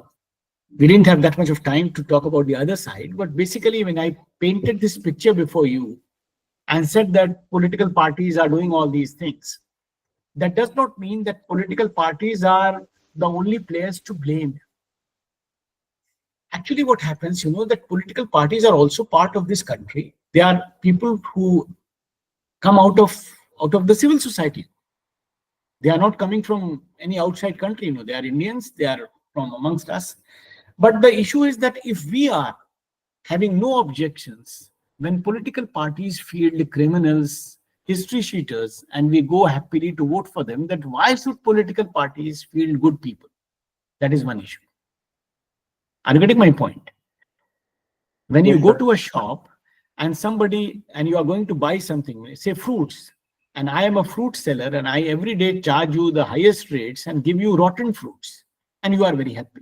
we didn't have that much of time to talk about the other side, but basically, when I painted this picture before you and said that political parties are doing all these things, that does not mean that political parties are the only players to blame. Actually, what happens, that political parties are also part of this country. They are people who come out of the civil society. They are not coming from any outside country. They are Indians. They are from amongst us. But the issue is that if we are having no objections when political parties field criminals, history cheaters, and we go happily to vote for them, that why should political parties field good people? That is one issue. Are you getting my point? When you Yes, go sir. to a shop and somebody, and you are going to buy something, say fruits, and I am a fruit seller, and I every day charge you the highest rates and give you rotten fruits, and you are very happy.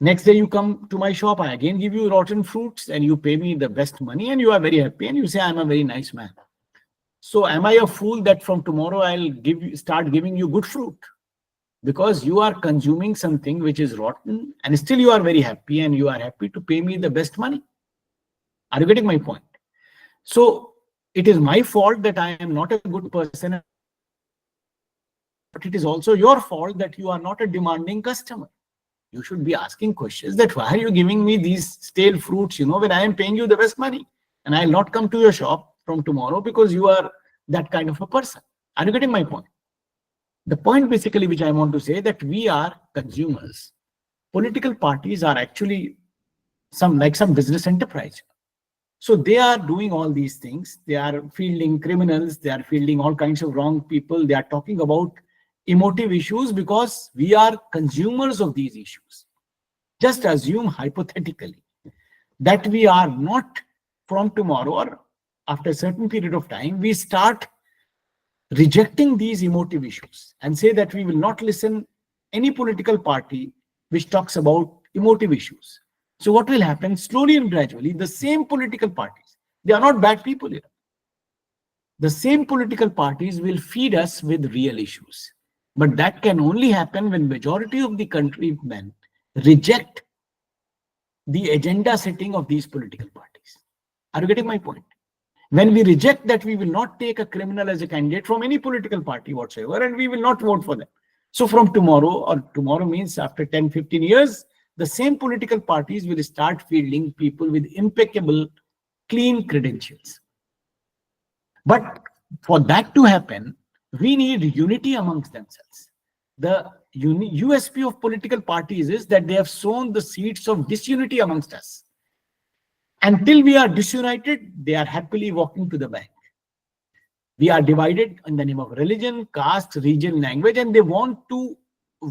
Next day you come to my shop, I again give you rotten fruits, and you pay me the best money, and you are very happy, and you say I'm a very nice man. So am I a fool that from tomorrow I'll start giving you good fruit? Because you are consuming something which is rotten, and still you are very happy, and you are happy to pay me the best money. Are you getting my point? So it is my fault that I am not a good person, but it is also your fault that you are not a demanding customer. You should be asking questions that why are you giving me these stale fruits, when I am paying you the best money, and I'll not come to your shop from tomorrow because you are that kind of a person. Are you getting my point? The point basically which I want to say that we are consumers. Political parties are actually some business enterprise. So they are doing all these things. They are fielding criminals. They are fielding all kinds of wrong people. They are talking about emotive issues because we are consumers of these issues. Just assume hypothetically that we are not, from tomorrow or after a certain period of time, we start rejecting these emotive issues and say that we will not listen any political party which talks about emotive issues. So what will happen? Slowly and gradually, the same political parties, they are not bad people here. The same political parties will feed us with real issues. But that can only happen when majority of the countrymen reject the agenda setting of these political parties. Are you getting my point? When we reject that, we will not take a criminal as a candidate from any political party whatsoever, and we will not vote for them. So from tomorrow, or tomorrow means after 10, 15 years, the same political parties will start fielding people with impeccable, clean credentials. But for that to happen, we need unity amongst themselves. The USP of political parties is that they have sown the seeds of disunity amongst us. Until we are disunited, they are happily walking to the bank. We are divided in the name of religion, caste, region, language, and they want to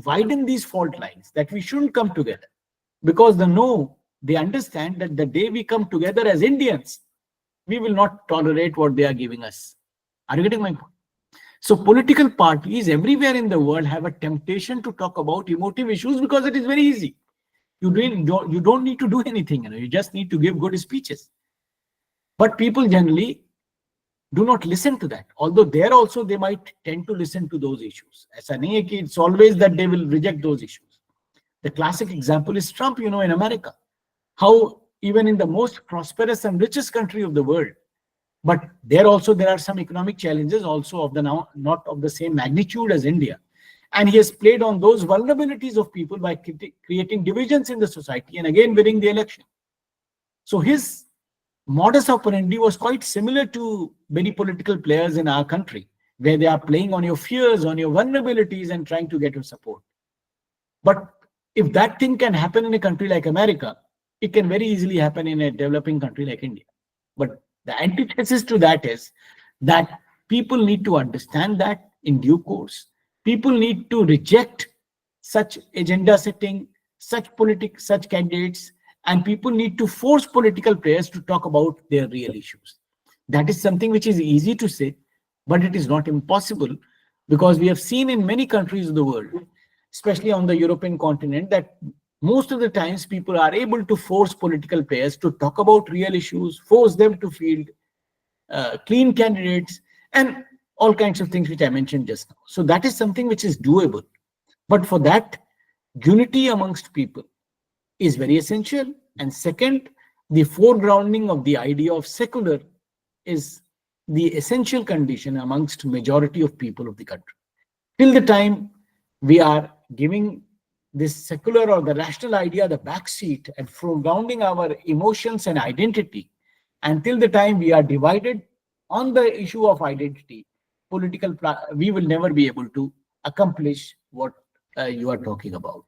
widen these fault lines that we shouldn't come together. Because they understand that the day we come together as Indians, we will not tolerate what they are giving us. Are you getting my point? So political parties everywhere in the world have a temptation to talk about emotive issues because it is very easy. You don't need to do anything. You just need to give good speeches. But people generally do not listen to that. Although there also they might tend to listen to those issues. It's always that they will reject those issues. The classic example is Trump, in America. How even in the most prosperous and richest country of the world, but there are some economic challenges also of the now not of the same magnitude as India. And he has played on those vulnerabilities of people by creating divisions in the society and again winning the election. So his modus operandi was quite similar to many political players in our country, where they are playing on your fears, on your vulnerabilities, and trying to get your support. But if that thing can happen in a country like America, it can very easily happen in a developing country like India. But the antithesis to that is that people need to understand that in due course. People need to reject such agenda setting, such candidates, and people need to force political players to talk about their real issues. That is something which is easy to say, but it is not impossible, because we have seen in many countries of the world, especially on the European continent, that most of the times people are able to force political players to talk about real issues, force them to field clean candidates, and all kinds of things which I mentioned just now. So that is something which is doable. But for that, unity amongst people is very essential. And second, the foregrounding of the idea of secular is the essential condition amongst majority of people of the country. Till the time we are giving this secular or the rational idea the backseat and foregrounding our emotions and identity, until the time we are divided on the issue of identity, we will never be able to accomplish what you are talking about.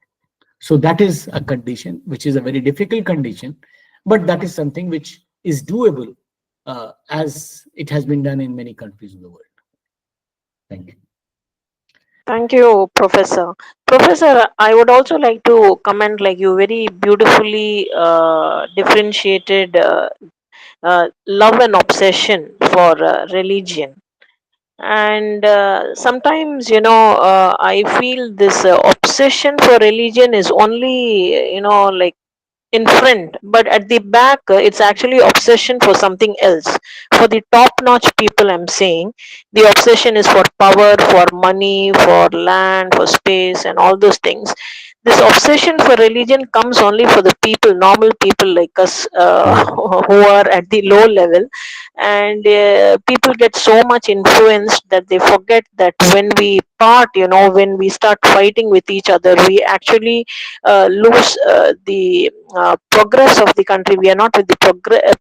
So that is a condition which is a very difficult condition, but that is something which is doable, as it has been done in many countries of the world. Thank you. Thank you, Professor. Professor, I would also like to comment, like you very beautifully differentiated love and obsession for religion. And sometimes, I feel this obsession for religion is only, like in front, but at the back, it's actually obsession for something else. For the top notch people, I'm saying the obsession is for power, for money, for land, for space, and all those things. This obsession for religion comes only for the people, normal people like us, who are at the low level. And people get so much influenced that they forget that when we part, when we start fighting with each other, we actually lose the progress of the country. We are not with the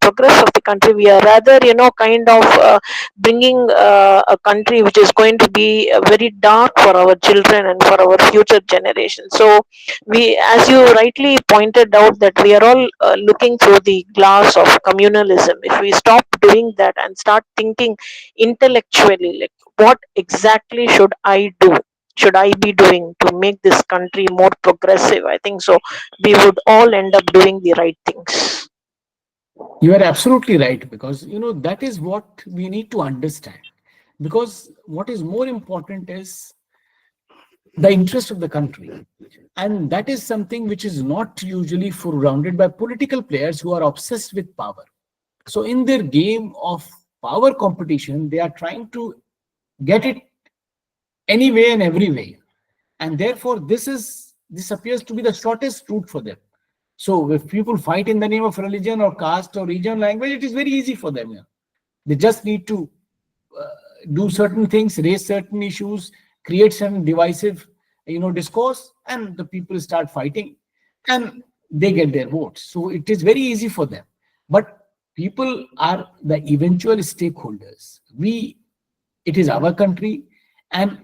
progress of the country. We are rather, kind of bringing a country which is going to be very dark for our children and for our future generation. So we, as you rightly pointed out, that we are all looking through the glass of communalism. If we stop doing that and start thinking intellectually, like what exactly should I be doing to make this country more progressive, I think so we would all end up doing the right things. You are absolutely right, because that is what we need to understand. Because what is more important is the interest of the country, and that is something which is not usually surrounded by political players who are obsessed with power. So in their game of power competition, they are trying to get it any way and every way, and therefore this appears to be the shortest route for them. So if people fight in the name of religion or caste or region, language, it is very easy for them. They just need to uh, do certain things, raise certain issues, create some divisive, discourse, and the people start fighting, and they get their votes. So it is very easy for them. But people are the eventual stakeholders. It is our country, and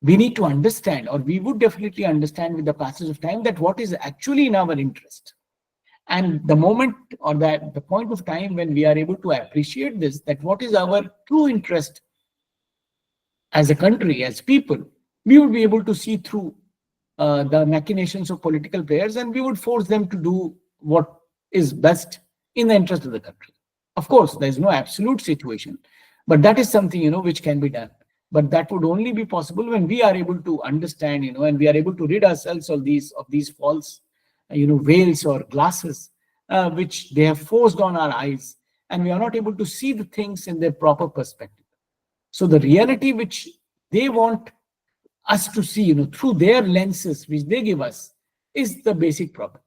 we need to understand, or we would definitely understand with the passage of time, that what is actually in our interest. And the moment, or that the point of time when we are able to appreciate this, that what is our true interest as a country, as people, we would be able to see through the machinations of political players, and we would force them to do what is best in the interest of the country. Of course, there is no absolute situation, but that is something which can be done. But that would only be possible when we are able to understand, and we are able to rid ourselves of these false, veils or glasses, which they have forced on our eyes, and we are not able to see the things in their proper perspective. So the reality which they want us to see, through their lenses which they give us, is the basic problem.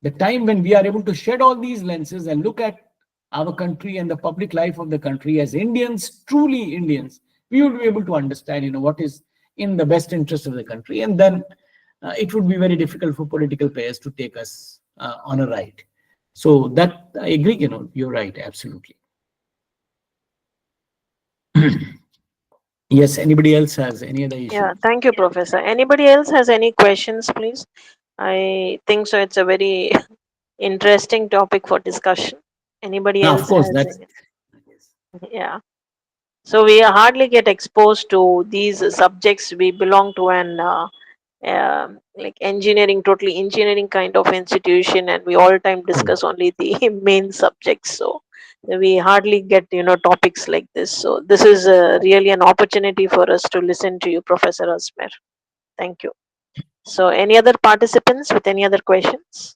The time when we are able to shed all these lenses and look at our country and the public life of the country as Indians, truly Indians, we will be able to understand, what is in the best interest of the country, and then it would be very difficult for political players to take us on a ride. So that I agree, you're right, absolutely. Yes, anybody else has any other issue? Yeah, thank you, Professor. Anybody else has any questions, please? I think so. It's a very interesting topic for discussion. Anybody Now, of else course, has that's any? Yeah. So we hardly get exposed to these subjects. We belong to an like engineering, totally engineering kind of institution, and we all time discuss only the main subjects. So we hardly get topics like this. So this is really an opportunity for us to listen to you, Professor Asmer. Thank you. So any other participants with any other questions?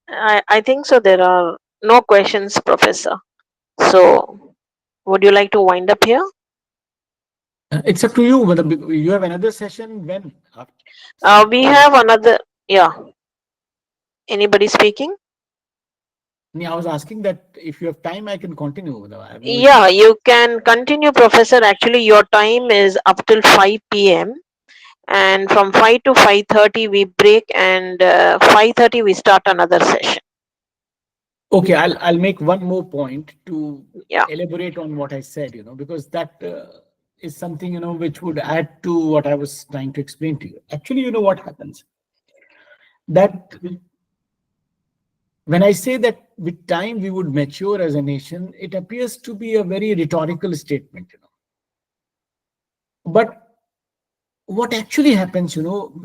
I think so. There are no questions, Professor. So would you like to wind up here? It's up to you whether you have another session when We some. have another. Yeah. Anybody speaking? I was asking that if you have time, I can continue. I have no Yeah, issues. you can continue, Professor. Actually, your time is up till 5 p.m. and from 5 to 5:30 we break, and 5:30 we start another session. Okay, I'll make one more point to Yeah. elaborate on what I said. Because that is something which would add to what I was trying to explain to you. Actually, what happens, that when I say that with time we would mature as a nation, it appears to be a very rhetorical statement. But what actually happens,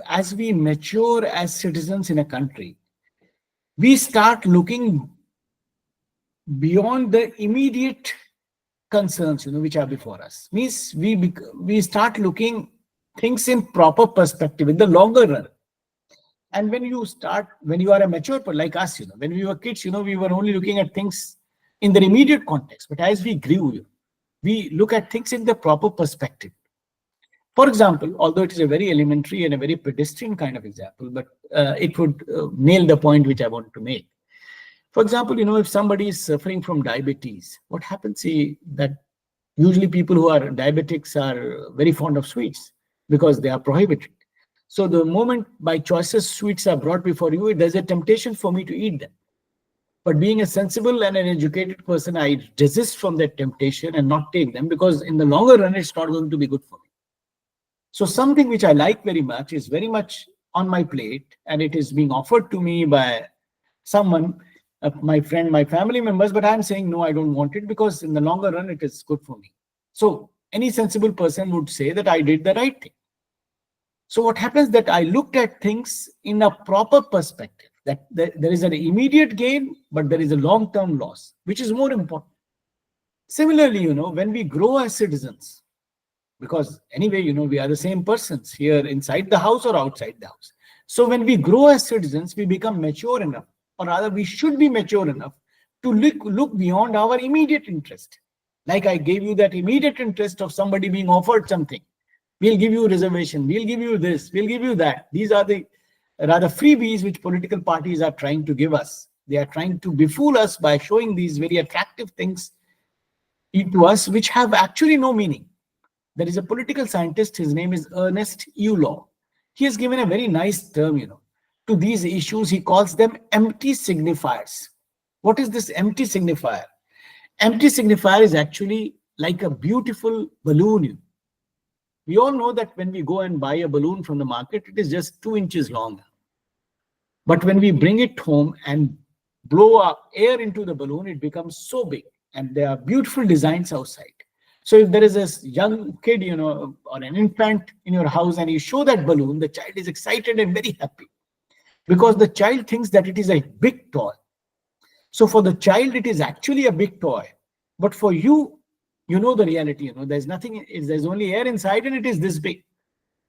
as we mature as citizens in a country, we start looking beyond the immediate concerns, which are before us. Means we start looking things in proper perspective in the longer run. And when you are a mature person like us, when we were kids, we were only looking at things in their immediate context. But as we grew, we look at things in the proper perspective. For example, although it is a very elementary and a very pedestrian kind of example, but it would nail the point which I want to make. For example, if somebody is suffering from diabetes, what happens is that usually people who are diabetics are very fond of sweets because they are prohibited. So the moment by choices sweets are brought before you, there's a temptation for me to eat them. But being a sensible and an educated person, I desist from that temptation and not take them, because in the longer run, it's not going to be good for me. So something which I like very much is very much on my plate, and it is being offered to me by someone, my friend, my family members, but I'm saying, no, I don't want it, because in the longer run, it is good for me. So any sensible person would say that I did the right thing. So what happens that I looked at things in a proper perspective, that there is an immediate gain, but there is a long-term loss, which is more important. Similarly, when we grow as citizens, because anyway, we are the same persons here inside the house or outside the house. So when we grow as citizens, we become mature enough, or rather we should be mature enough to look beyond our immediate interest. Like I gave you that immediate interest of somebody being offered something. We'll give you reservation, we'll give you this, we'll give you that. These are the rather freebies which political parties are trying to give us. They are trying to befool us by showing these very attractive things to us, which have actually no meaning. There is a political scientist, his name is Ernest Euler. He has given a very nice term, to these issues. He calls them empty signifiers. What is this empty signifier? Empty signifier is actually like a beautiful balloon. We all know that when we go and buy a balloon from the market, it is just 2 inches long. But when we bring it home and blow up air into the balloon, it becomes so big, and there are beautiful designs outside. So if there is a young kid, or an infant in your house, and you show that balloon, the child is excited and very happy, because the child thinks that it is a big toy. So for the child, it is actually a big toy. But for you, the reality, there's nothing, there's only air inside, and it is this big.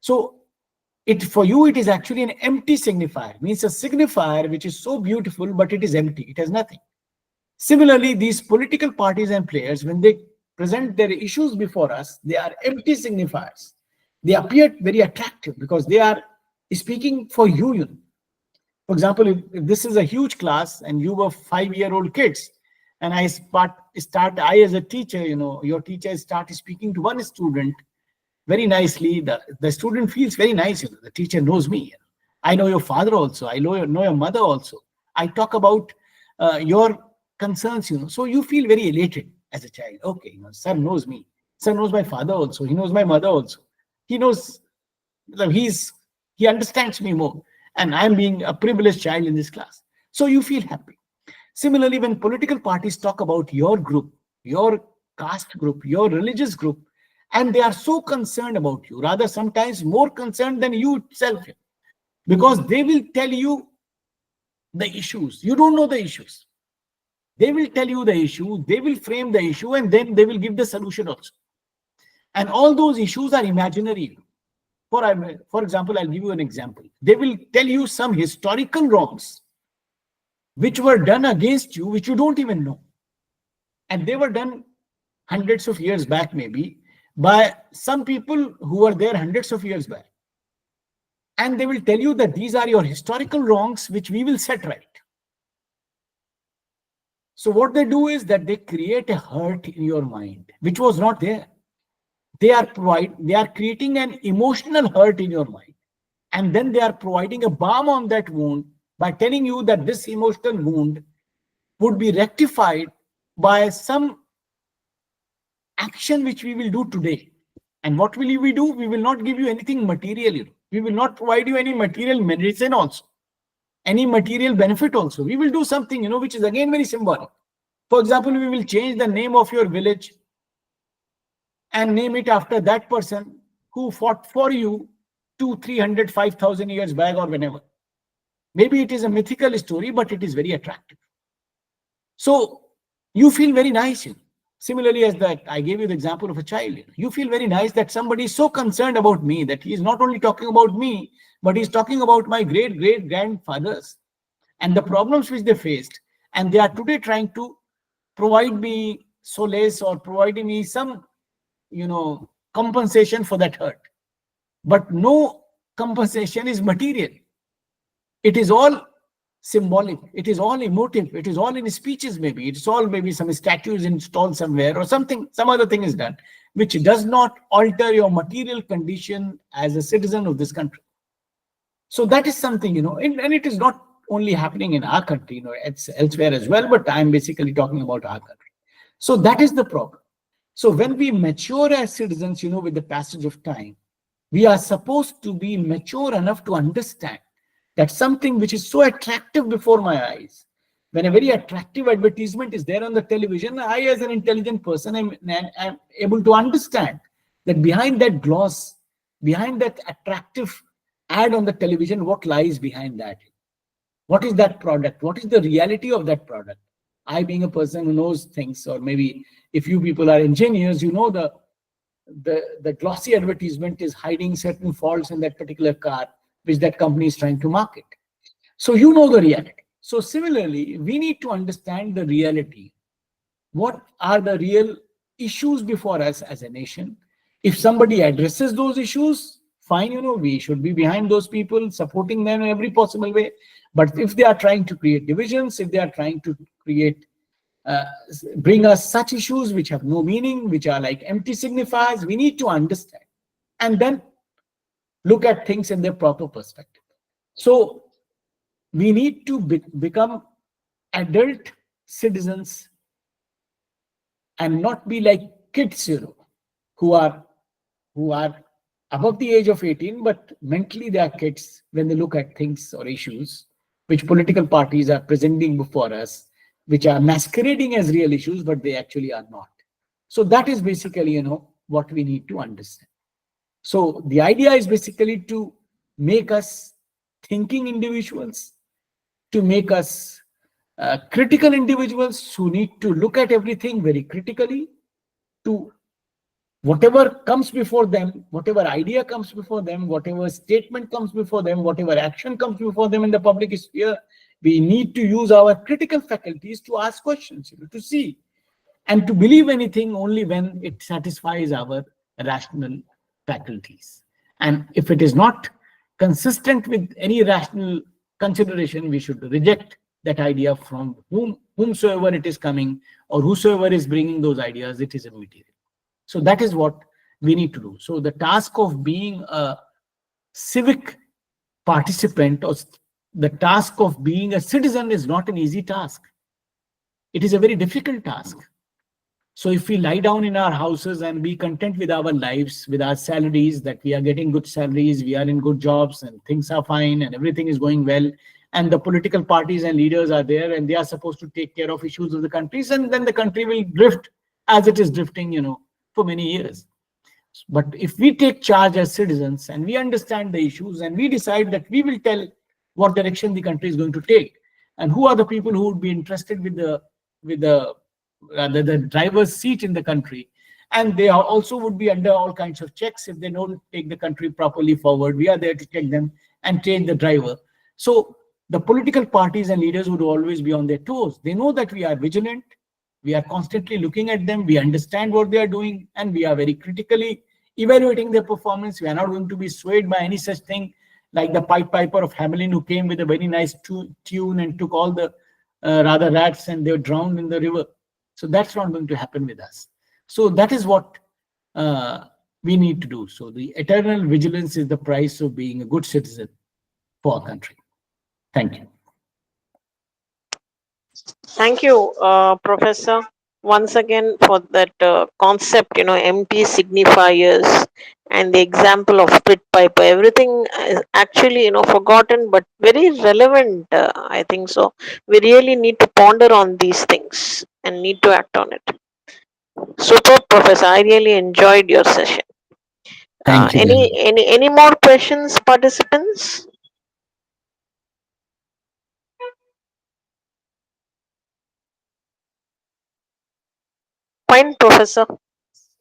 So for you, it is actually an empty signifier, means a signifier which is so beautiful, but it is empty, it has nothing. Similarly, these political parties and players, when they present their issues before us, they are empty signifiers. They appear very attractive because they are speaking for you. For example, if this is a huge class and you were 5-year-old kids, and I as a teacher, your teacher starts speaking to one student very nicely, the student feels very nice. The teacher knows me. I know your father also. I know your mother also. I talk about your concerns, so you feel very elated as a child. Okay, sir knows me. Sir knows my father also. He knows my mother also. He knows, he understands me more, and I'm being a privileged child in this class. So you feel happy. Similarly, when political parties talk about your group, your caste group, your religious group, and they are so concerned about you, rather sometimes more concerned than you itself, because they will tell you the issues. You don't know the issues. They will tell you the issue, they will frame the issue, and then they will give the solution also. And all those issues are imaginary. For example, I'll give you an example. They will tell you some historical wrongs which were done against you, which you don't even know. And they were done hundreds of years back, maybe, by some people who were there hundreds of years back. And they will tell you that these are your historical wrongs, which we will set right. So what they do is that they create a hurt in your mind, which was not there. They are creating an emotional hurt in your mind. And then they are providing a balm on that wound by telling you that this emotional wound would be rectified by some action which we will do today. And what will we do? We will not give you anything material. We will not provide you any material medicine also, any material benefit also. We will do something, which is again very symbolic. For example, we will change the name of your village and name it after that person who fought for you two, 300, 5,000 years back or whenever. Maybe it is a mythical story, but it is very attractive. So you feel very nice. Similarly, as that I gave you the example of a child, you feel very nice that somebody is so concerned about me that he is not only talking about me, but he's talking about my great great grandfathers and the problems which they faced. And they are today trying to provide me solace or providing me some, compensation for that hurt. But no compensation is material. It is all symbolic. It is all emotive. It is all in speeches, maybe. It's all maybe some statues installed somewhere or something, some other thing is done, which does not alter your material condition as a citizen of this country. So that is something, and it is not only happening in our country, it's elsewhere as well, but I'm basically talking about our country. So that is the problem. So when we mature as citizens, with the passage of time, we are supposed to be mature enough to understand that something which is so attractive before my eyes, when a very attractive advertisement is there on the television, I, as an intelligent person, am able to understand that behind that gloss, behind that attractive ad on the television, what lies behind that? What is that product? What is the reality of that product? I, being a person who knows things, or maybe if you people are engineers, the glossy advertisement is hiding certain faults in that particular car which that company is trying to market. So you know the reality. So similarly, we need to understand the reality. What are the real issues before us as a nation? If somebody addresses those issues, fine, we should be behind those people, supporting them in every possible way. But if they are trying to create divisions, if they are trying to create uh, bring us such issues which have no meaning, which are like empty signifiers, we need to understand and then look at things in their proper perspective. So we need to become adult citizens and not be like kids, who are who are above the age of 18, but mentally they are kids when they look at things or issues which political parties are presenting before us, which are masquerading as real issues, but they actually are not. So that is basically, what we need to understand. So the idea is basically to make us thinking individuals, to make us critical individuals who need to look at everything very critically, to whatever comes before them, whatever idea comes before them, whatever statement comes before them, whatever action comes before them in the public sphere, we need to use our critical faculties to ask questions, to see, and to believe anything only when it satisfies our rational faculties. And if it is not consistent with any rational consideration, we should reject that idea from whomsoever it is coming, or whosoever is bringing those ideas, it is immaterial. So that is what we need to do. So the task of being a civic participant, or the task of being a citizen, is not an easy task. It is a very difficult task. So if we lie down in our houses and be content with our lives, with our salaries, that we are getting good salaries, we are in good jobs and things are fine and everything is going well, and the political parties and leaders are there and they are supposed to take care of issues of the countries, and then the country will drift as it is drifting, for many years. But if we take charge as citizens and we understand the issues and we decide that we will tell what direction the country is going to take, and who are the people who would be interested with the driver's seat in the country, and they also would be under all kinds of checks if they don't take the country properly forward, we are there to check them and change the driver. So the political parties and leaders would always be on their toes. They know that we are vigilant, we are constantly looking at them, we understand what they are doing, and we are very critically evaluating their performance. We are not going to be swayed by any such thing like the Pied Piper of Hamelin, who came with a very nice tune and took all the rather rats and they were drowned in the river. So that's not going to happen with us. So that is what we need to do. So the eternal vigilance is the price of being a good citizen for our country. Thank you. Thank you, Professor, once again for that concept, empty signifiers and the example of split piper. Everything is actually, forgotten, but very relevant, I think so. We really need to ponder on these things and need to act on it. Super, Professor. I really enjoyed your session. Thank you very much. Any more questions, participants? Fine, Professor.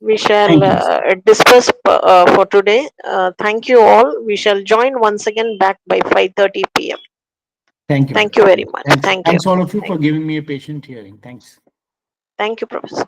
We shall Thank you. disperse for today. Thank you all. We shall join once again back by 5:30 p.m. Thank you, Thank you madam. very much. Thanks. Thank you. Thanks all of you Thank, for giving me a patient hearing. Thanks. thank you, Professor.